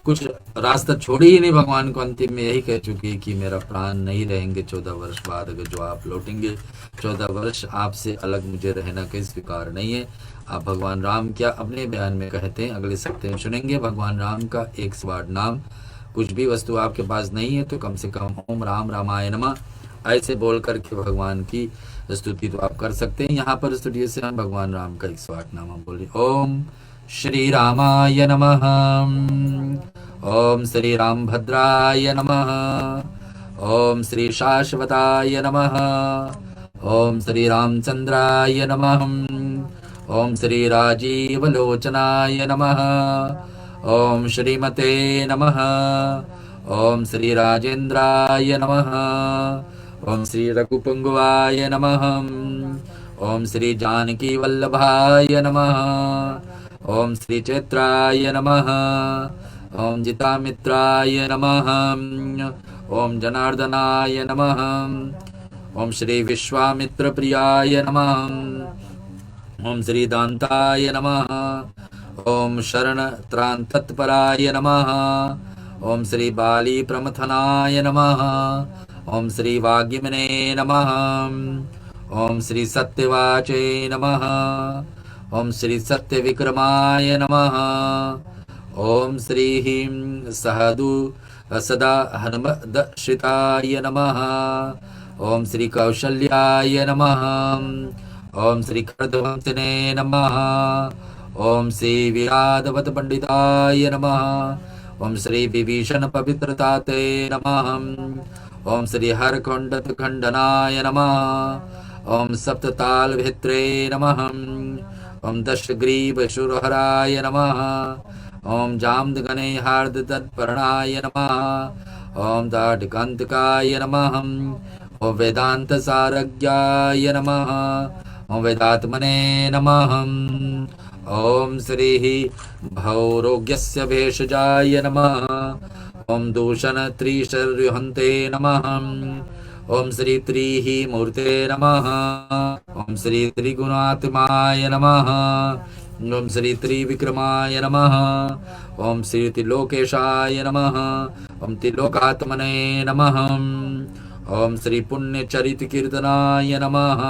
कुछ रास्ता छोड़ी ही नहीं। भगवान को अंतिम में यही कह चुकी है कि मेरा प्राण नहीं रहेंगे 14 वर्ष बाद, अगर जो आप लौटेंगे 14 वर्ष आपसे अलग मुझे रहना कहीं स्वीकार नहीं है। आप भगवान राम क्या अपने बयान में कहते हैं, अगले सप्ते में सुनेंगे। भगवान राम का 108 नाम। कुछ भी वस्तु आपके पास नहीं है तो कम से कम ओम राम रामाय नमः ऐसे बोल करके भगवान की स्तुति तो आप कर सकते हैं। यहाँ पर स्टूडियो से हम भगवान राम का 108 नाम हम बोले। ओम श्री रामाय नमः। ओम श्री राम भद्राय नमः। ओम श्री शाश्वताय नमः। ओम श्री रामचंद्राय नमः। ओम श्री राजीवलोचनाय नमः। ओम श्रीमते नमः। ओम श्री राजेंद्राय नमः। ओम श्री रघुपुंगवाय नमः। ओम श्री जानकी वल्लभाय नमः। ओम श्री चैत्राय नमः। ओम जितामित्राय नमः। ओम जनार्दनाय नमः। ओम श्री विश्वामित्र प्रियाय नमः। ओम श्री दान्ताय नमः। ओम शरण त्राण तत्पराय नमः। ओम श्री बाली प्रमथनाय नमः। ओम श्री वाग्मिने नमः। ओम श्री सत्यवाचे नमः। ओम श्री सत्य विक्रमाय नमः। ओम श्री सहदु सदा हनुमदश्रिताय नमः। ओम श्री कौशल्याय नमः। ओम श्री खड्गवंशने नमः। ओम श्री विराधवत पंडिताय नमः। ओम श्री विभीषण पवित्रताते नमः। ओम श्री हरखंडत खंडनाय नमः। ओम सप्तताल भित्रे नमः। ओम दशग्रीव शुरहराय नमः। ओम जामदगने हार्द तत्पर्णाय नमः। ओम दाढकंतकाय नमः। ओम वेदांत सारज्ञाय नमः। ओम वेदात्मने नमः। ओम श्री भौरोग्यस्य भेषजाय नमः। ओम दूषण त्रिशर्युहन्ते नमः। ओम श्री त्रिहि मूर्ते नमः। ओम श्री त्रिगुणात्माय नमः। ओम श्री त्रिविक्रमाय नमः। ओम श्री त्रिलोकेशाय नमः। ओम त्रिलोकात्मने नमः। ओम श्री पुण्यचरित कीर्तनाय नमः।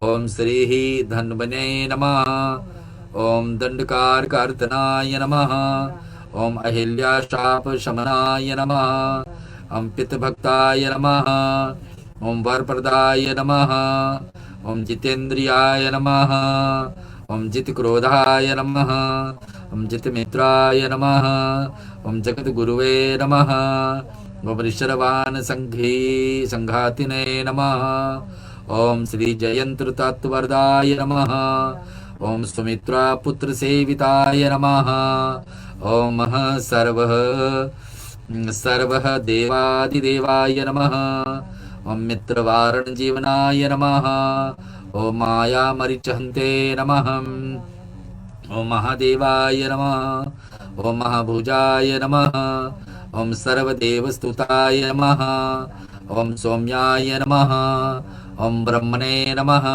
ओम श्री धन्वने नमः। ओम दंडकार कीर्तनाय नमः। ओम अहिल्या शाप शमनाय नमः। ओम पितभक्ताय नमः। ओम वरप्रदाय नमः। ओम जितेन्द्रियाय नमः। ओम जित क्रोधाय नमः। ओम जित मित्राय नमः। ओम जगत गुरुवे नमः। ओम ऋषरवान संघातिने नमः। ओम श्री जयंत्र तत्वरदाय नमः। ओम सुमित्रा पुत्र सेविताय नमः। ओम सर्वः देवादिदेवाय नमः। ओम मित्रवारण जीवनाय नमः। ओम माया मरिचहन्ते नमः। ओम महादेवाय नमः। ओम महाभुजाय नमः। ओम सर्वदेवस्तुताय नमः। ओम सौम्याय नमः। ओम ब्रह्मणे नमः।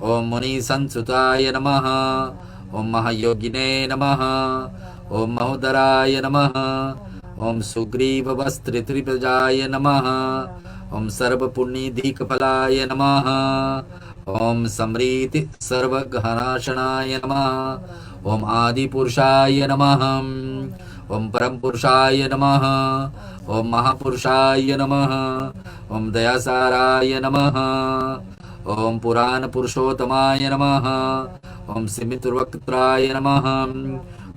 ओम मुनिसंसुताय नमः। ओम महायोगिने नमः। ओम महोदराय नमः। ओम सुग्रीववस्त्रित्रिप्रजाय नमः। ओम सर्वपुण्यधिकफलाय नमः। ओम समृति सर्वघनाशनाय नमः। ओम आदिपुरुषाय नमः। ओम परमपुरुषाय नमः। ओम महापुरुषाय नमः। ओम दयासाराय नमः। ओम पुराण पुरुषोत्तमाय नमः। ओम सिमितवक्त्राय नमः।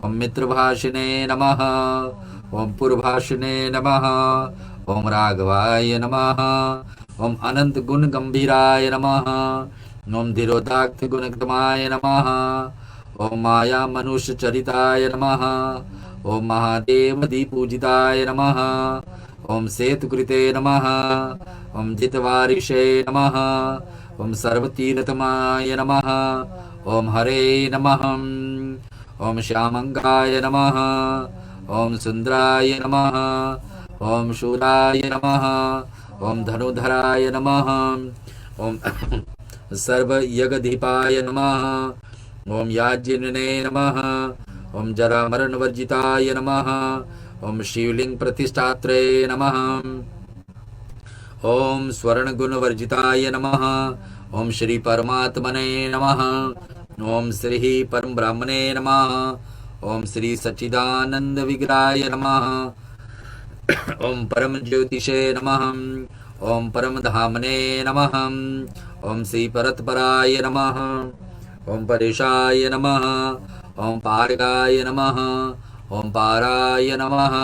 ओम मित्रभाषिणे नमः। ओम पुरभाषिणे नमः। ओम राघवाय नमः। ओम अनंत गुण गंभीराय नमः। ओम धीरोदाक्त गुणगतमाय नमः। ओम माया मनुष्य चरिताय नमः। ओम महादेव दीपूजिताय नमः। ओम सेतुकृते नमः। ओम जितवारिषे नमः। ओम सर्वतीर्थमाय नमः। ओम हरे नमः। ओम श्यामंगाय नमः। ओम सुंदराय नमः। ओम शूराय नमः। ओम धनुधराय नमः। ओम सर्वयगधीपाय नमः। ओम याज्ञिने नमः। ओम जरामरणवर्जिताय नमः। ओम शिवलिंग प्रतिष्ठात्रे नमः। ओम स्वर्णगुणवर्जिताय नमः। ओम श्री परमात्मने नमः। ओम श्री परम ब्राह्मणे नमः। ओम श्री सच्चिदानंद विग्रहाय नमः। ओम परम ज्योतिषे नमः। ओम परम धामने नमः। ओम श्री परतपराय नमः। ओम परेशाय नमः। ओम पारगाय नमः। ओम पाराय नमः।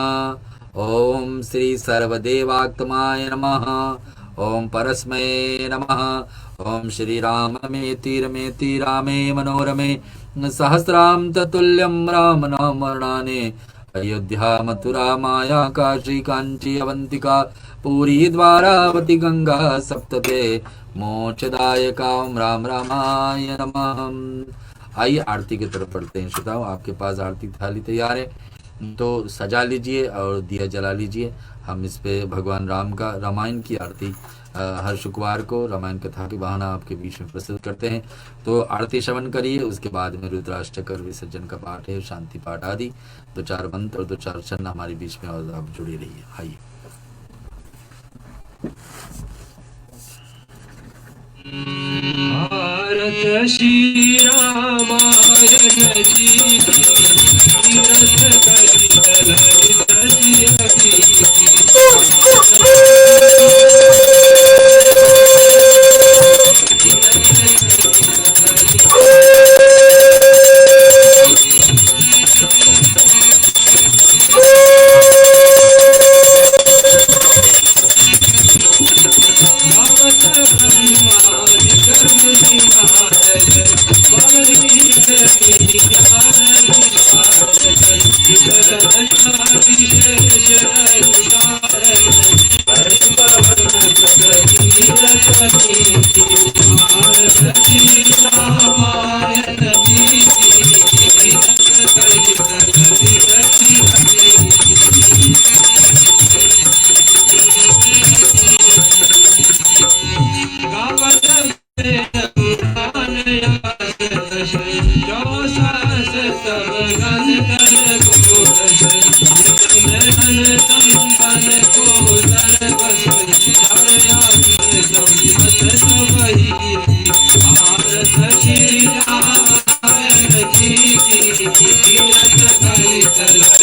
ओम श्री सर्वदेवात्माय नमः। ओम परस्मै नमः। ओम श्री राममेति रमेति रामे मनोरमे सहस्राम ततुल्यं राम नाम वर्णाने अयोध्या मथुरा माया काशी कांची अवंतिका पूरी द्वारावती गंगा सप्तते मोक्षदायका। ओम राम रामाय नमः। आइए आरती की तरफ बढ़ते हैं। श्रोताओं, आपके पास आरती थाली तैयार है। तो सजा लीजिए और दिया जला लीजिए। हम इस पे भगवान राम का रामायण की आरती हर शुक्रवार को रामायण कथा के बहाना आपके बीच में प्रस्तुत करते हैं। तो आरती श्रवण करिए, उसके बाद में रुद्राष्टक और विसर्जन का पाठ है, शांति पाठ आदि 2-4 मंत्र और 2-4 चरण हमारे बीच में, और आप जुड़े रहिए। आइए। भारत श्री रामायण जी तीरथ करी ललित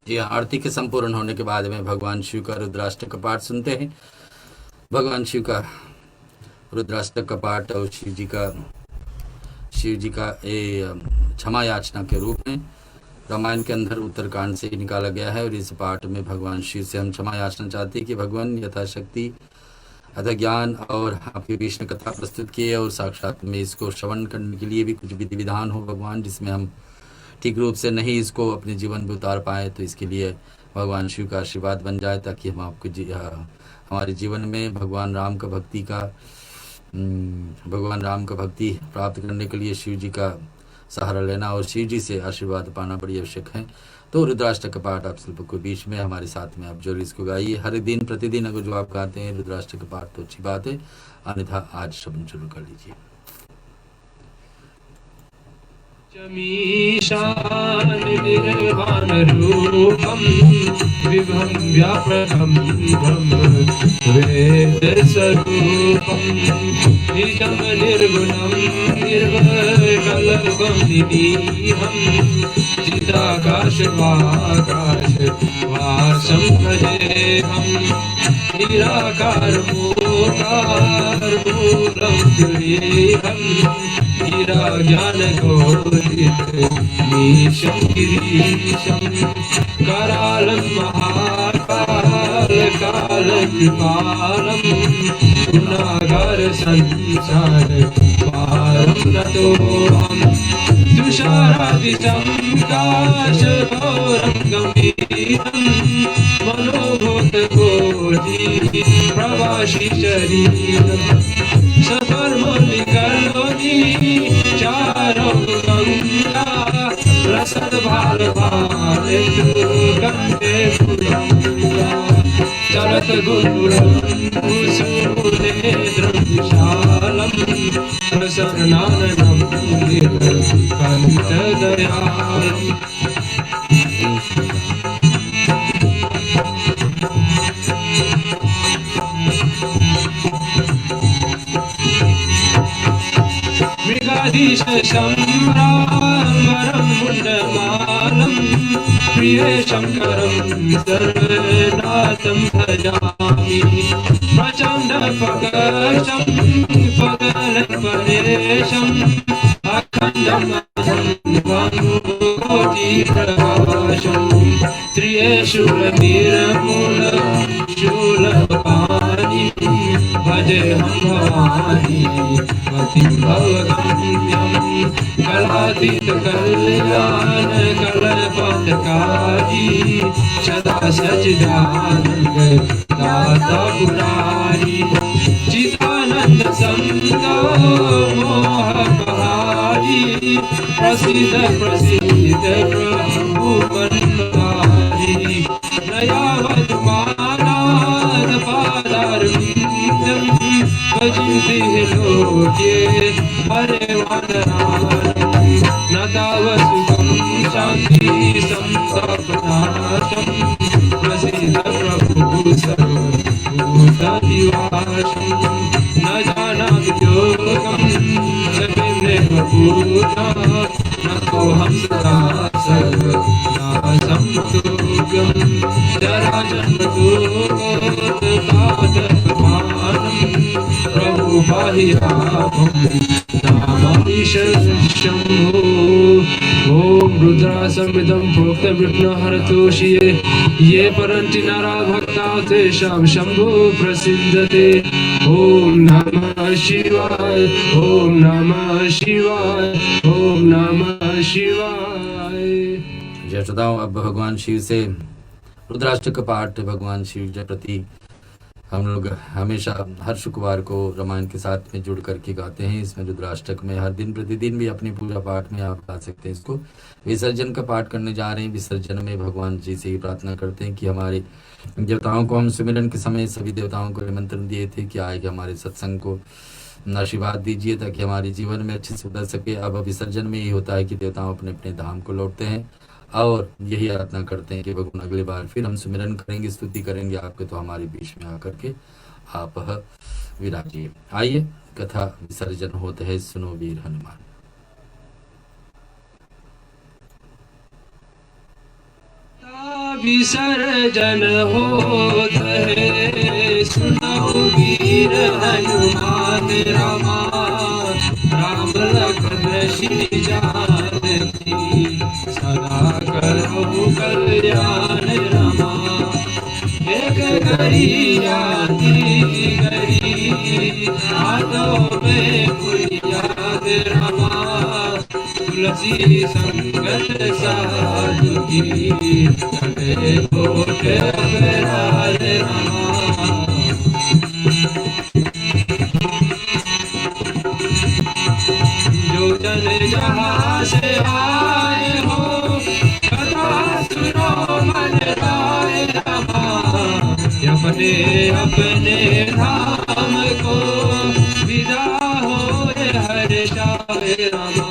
जी हाँ, आरती के संपूर्ण होने के बाद में भगवान शिव का रुद्राष्टक का पाठ सुनते हैं। भगवान शिव का रुद्राष्टक का पाठ और शिव जी का क्षमा याचना के रूप में रामायण के अंदर उत्तरकांड से निकाला गया है। और इस पाठ में भगवान शिव से हम क्षमा याचना चाहते हैं कि भगवान यथाशक्ति अथ ज्ञान और आपकी विष्णु कथा प्रस्तुत किए और साक्षात में इसको श्रवण करने के लिए भी कुछ विधि विधान हो भगवान, जिसमें हम ठीक रूप से नहीं इसको अपने जीवन में उतार पाए, तो इसके लिए भगवान शिव का आशीर्वाद बन जाए, ताकि हम आपको हमारे जीवन में भगवान राम का भक्ति प्राप्त करने के लिए शिव जी का सहारा लेना और शिव जी से आशीर्वाद पाना बड़ी आवश्यक है। तो रुद्राष्टक का पाठ आप सबको बीच में हमारे साथ में आप जरूर इसको गाइए। हर दिन प्रतिदिन अगर जो आप गाते हैं रुद्राष्टक का पाठ तो अच्छी बात है, अन्यथा आज श्रवण शुरू कर लीजिए। मीशान निर्वाण रूपम विभम व्याप्रतम ब्रह्म वेद स्वरूपम निजम निर्गुणम निर्वकल्पम निधीहम चिदाकाश वाकाश वासम भजेहम निराकार मूकार मूलम तुरीहम गिरा ज्ञान ईशं गिरीशं करालं महाकाल कालकृपालं गुणागार संसार पारं नतोऽहं तुषारादिसंकाशघोरं गम्भीरं मनोभूतकोटि प्रवासी शरीरं सफर्मलिकलोनि चारो गंगा रसद भाल भाले गंगे पुरंगा चलत गुरुरं सुनेत्रं विशालं प्रसन्नाननं नीलकण्ठदयालम् मृगाधीश शम्भ्राम्बरं मुण्डमालं प्रिय शङ्करं सर्वनाथं भजामि प्रचण्ड पकशं पगलपरेशम् अखण्डमहं कोटिप्रकाशं त्रिशूलनिर्मूलशूलपाणि भजेऽहं भवानी मतिं भवगम्यं कलातीत कल्याण कल्पतकारी सदा सच्चिदानन्द दाता पुरारी चिदानन्द संतो मोहपहारी प्रसिद्ध प्रसिद्ध प्रभु बनवारी दयावत पादार पादारविन्दं भजन्ति लोके हरे वानराणि न तावसुखं शान्ति संतापनाशं प्रसिद्ध प्रभु सर्वभूतनिवासं न जानामि योगं सकिं भूता न कोऽहं सदा सर्वनाशं तुभ्यं जराजन्मदुःखोत्पादकमानं प्रभु बाह्याभं नामामीशशम्भो ॐ रुद्रासंविदं प्रोक्तं विघ्नहरतोषिये ये परन्ति नरा भक्ता तेषां शम्भो प्रसिद्धते ॐ नमः शिवाय ॐ नमः शिवाय ॐ नमः शिवाय। जय श्रोताओं, अब भगवान शिव से रुद्राष्टक का पाठ भगवान शिव के प्रति हम लोग हमेशा हर शुक्रवार को रामायण के साथ में जुड़ करके गाते हैं। इसमें रुद्राष्टक में हर दिन प्रतिदिन भी अपनी पूजा पाठ में आप गा सकते हैं। इसको विसर्जन का पाठ करने जा रहे हैं। विसर्जन में भगवान जी से ही प्रार्थना करते हैं कि हमारे देवताओं को हम सुमिरन के समय सभी देवताओं को निमंत्रण दिए थे कि आए कि हमारे सत्संग को आशीर्वाद दीजिए ताकि हमारे जीवन में अच्छे से उतर सके। अब विसर्जन में यही होता है कि देवताओं अपने अपने धाम को लौटते हैं और यही आराधना करते हैं कि भगवान अगली बार फिर हम सुमिरन करेंगे, स्तुति करेंगे आपके, तो हमारे बीच में आकर के आप विराजिए। आइए कथा विसर्जन होते है, सुनो वीर हनुमान। विसर्जन होत है, सुनो वीर हनुमान रामा, राम लखन श्री जानकी, सदा करो कल्याण रामा। एक घड़ी आती घड़ी, हाथों में कोई याद रामा, तुलसी संगत साधु की, कटे कोट अपराध रामा। जो जन जहाँ से आए हो, कथा सुनो मन लाए रामा, अपने अपने धाम को विदा हो हर जाए रामा।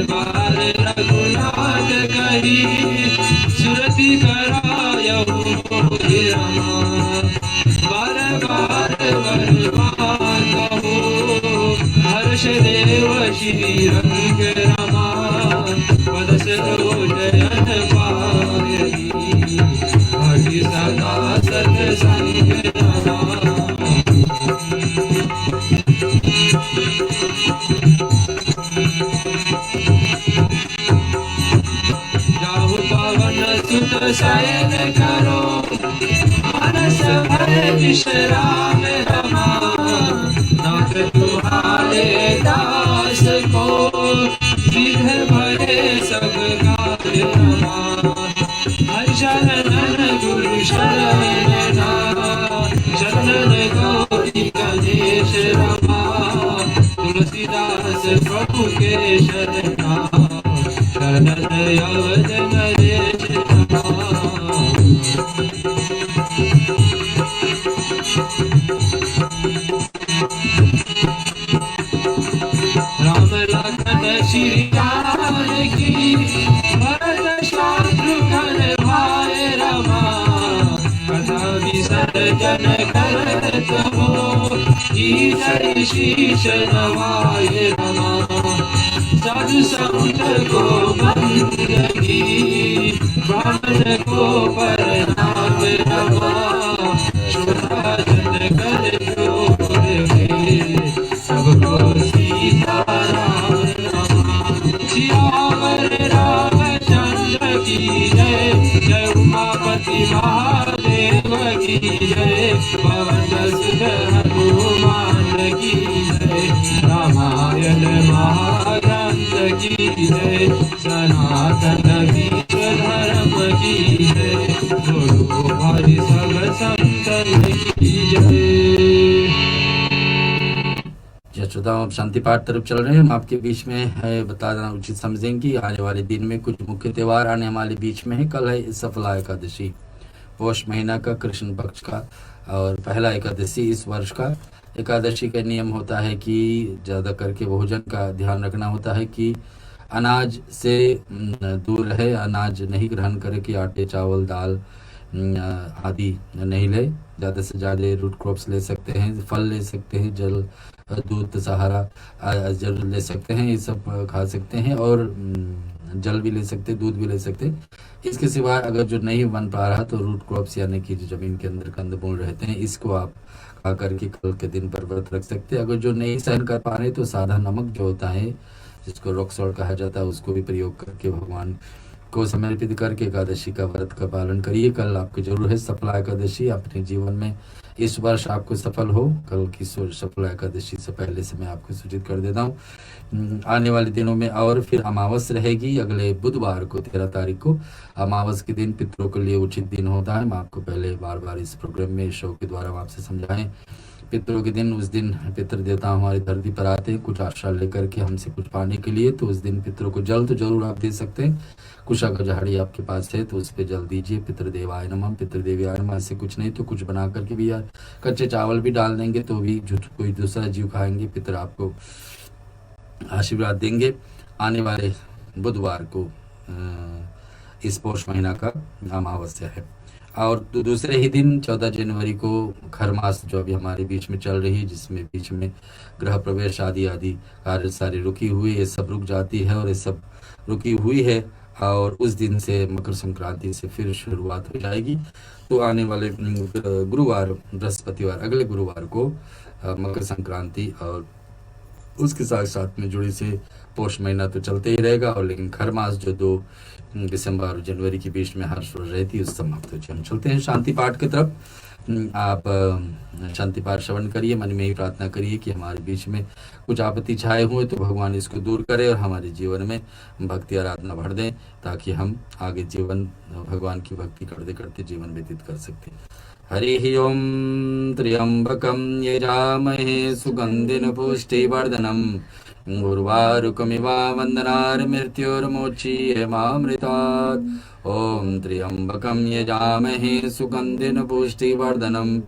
बार रघुनाथ कही सुरति करायहु मोहि रमा बार बार बलवान कहो हर्ष देव श्री रंग रमा पद सरोजन पायी हरि सदा सत्संग रमा जाहु पवन सुत शयन करो मानस भय विश्राम रमा नाथ तुम्हारे दास को सिद्ध भय सब कार्य रमा हर शरणन गुरु शरण शरण गौरी गणेश रमा तुलसीदास प्रभु के शरणा शरण अवध नरेश राम लखन श्री जानकी भरत शत्रुघ्न भाई रमा कथा विसर्जन करत हो ईश्वर शीश नवाय रमा साधु संत को बंदगी ब्राह्मण को प्रणाम रमा शोभाजन कर सबको सीताराम सियावर रामचंद्र की जय जय उमापति महादेव की जय पवन सुत हनुमान की जय रामायण महाग्रंथ की जय सनातन विश्व धर्म की जय गुरु हरि सब संतन की जय। श्रोताओं, अब शांति पाठ तरफ चल रहे हैं। हम आपके बीच में है बता देना उचित समझेंगे कि आने वाले दिन में कुछ मुख्य त्योहार आने हमारे बीच में है। कल है सफला एकादशी, पौष महीना का कृष्ण पक्ष का और पहला एकादशी इस वर्ष का। एकादशी का नियम होता है कि ज़्यादा करके भोजन का ध्यान रखना होता है कि अनाज से दूर रहे, अनाज नहीं ग्रहण करे कि आटे चावल दाल आदि नहीं ले। ज़्यादा से ज़्यादा रूट क्रॉप्स ले सकते हैं, फल ले सकते हैं, जल दूध सहारा जरूर ले सकते हैं, ये सब खा सकते हैं और जल भी ले सकते हैं, दूध भी ले सकते हैं। इसके सिवा अगर जो नहीं बन पा रहा तो रूट क्रॉप्स यानी कि जो ज़मीन के अंदर कंदमूल रहते हैं इसको आप खा करके कल के दिन पर व्रत रख सकते हैं। अगर जो नहीं सहन कर पा रहे तो सादा नमक जो होता है जिसको रॉक सॉल्ट कहा जाता है उसको भी प्रयोग करके भगवान को समर्पित करके एकादशी का व्रत का पालन करिए। कल आपको जरूर है सफला एकादशी, अपने जीवन में इस वर्ष आपको सफल हो। कल की सफला एकादशी से पहले से मैं आपको सूचित कर देता हूँ। आने वाले दिनों में और फिर अमावस रहेगी अगले बुधवार को 13 तारीख को। अमावस के दिन पितरों के लिए उचित दिन होता है। मैं आपको पहले बार बार इस प्रोग्राम में शो के द्वारा आपसे समझाएं। पितरों के दिन, उस दिन पितृ देवता हमारी धरती पर आते हैं कुछ आशा लेकर के हमसे कुछ पाने के लिए। तो उस दिन पितरों को जल तो जरूर आप दे सकते हैं। कुछ अगर झाड़ी आपके पास है तो उस पर जल दीजिए। पितृदेवाय नमः, पितृदेवाय नमः। ऐसे कुछ नहीं तो कुछ बना करके भी यार कच्चे चावल भी डाल देंगे तो भी जो कोई दूसरा जीव खाएंगे पितर आपको आशीर्वाद देंगे। आने वाले बुधवार को इस पौष महीना का अमावस्या है। और दूसरे ही दिन 14 जनवरी को खरमास जो अभी हमारे बीच में चल रही है, जिसमें बीच में गृह प्रवेश आदि आदि कार्य सारी रुकी हुई, ये सब रुक जाती है और ये सब रुकी हुई है। और उस दिन से मकर संक्रांति से फिर शुरुआत हो जाएगी। तो आने वाले गुरुवार, बृहस्पतिवार, अगले गुरुवार को मकर संक्रांति और उसके साथ साथ में जुड़ी से पौष महीना तो चलते ही रहेगा। और लेकिन खरमास जो 2 दिसंबर और जनवरी के बीच में हर रोज रहती है उस समाप्त हो। हम चलते हैं शांति पाठ की तरफ। आप शांति पाठ श्रवण करिए, मन में ही प्रार्थना करिए कि हमारे बीच में कुछ आपत्ति छाए हुए तो भगवान इसको दूर करे और हमारे जीवन में भक्ति आराधना भर दें, ताकि हम आगे जीवन भगवान की भक्ति करते करते जीवन व्यतीत कर सकते हैं। हरि ओम त्र्यंबकं यजामहे सुगंधिं पुष्टिवर्धनम् उर्वारुकमिव वन्दनार्मृत्योर्मोक्षीयमामृतात्। ॐ त्र्यंबकं यजामहे सुगंधिं पुष्टिवर्धनम्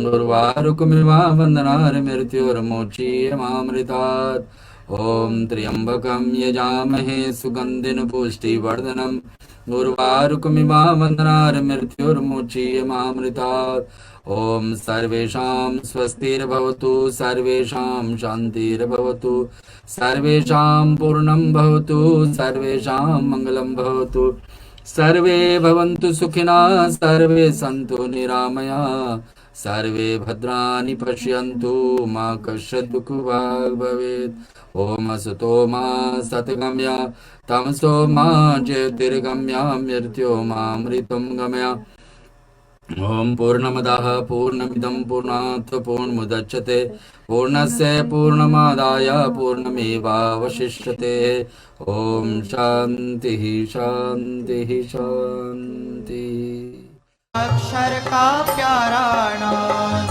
उर्वारुकमिव वन्दनार्मृत्योर्मोक्षीयमामृतात्। ओम त्र्यंबकं यजामहे सुगंधिं पुष्टिवर्धनम् उर्वारुकमिमां मृत्युर्मुचीयमामृतात्। ओम सर्वेषां स्वस्तिर्भवतु, सर्वेषां शान्तिर्भवतु, सर्वेषां पूर्णं भवतु, सर्वेषां मङ्गलं भवतु, सर्वे भवन्तु सुखिनः, सर्वे सन्तु निरामयाः, सर्वे भद्राणि पश्यन्तु मा कश्चित् दुःखभाग् भवेत्। ओम असतो मा सतगमय, तमसो मा ज्योतिर्गमय, मृत्योर्मामृतं गमय। ओम पूर्णमदः पूर्णमिदं पूर्णात् पूर्णमुदच्यते, पूर्णस्य पूर्णमादाय पूर्णमेवावशिष्यते। ओम शांति शांति शांति। अक्षर का प्यारा नाम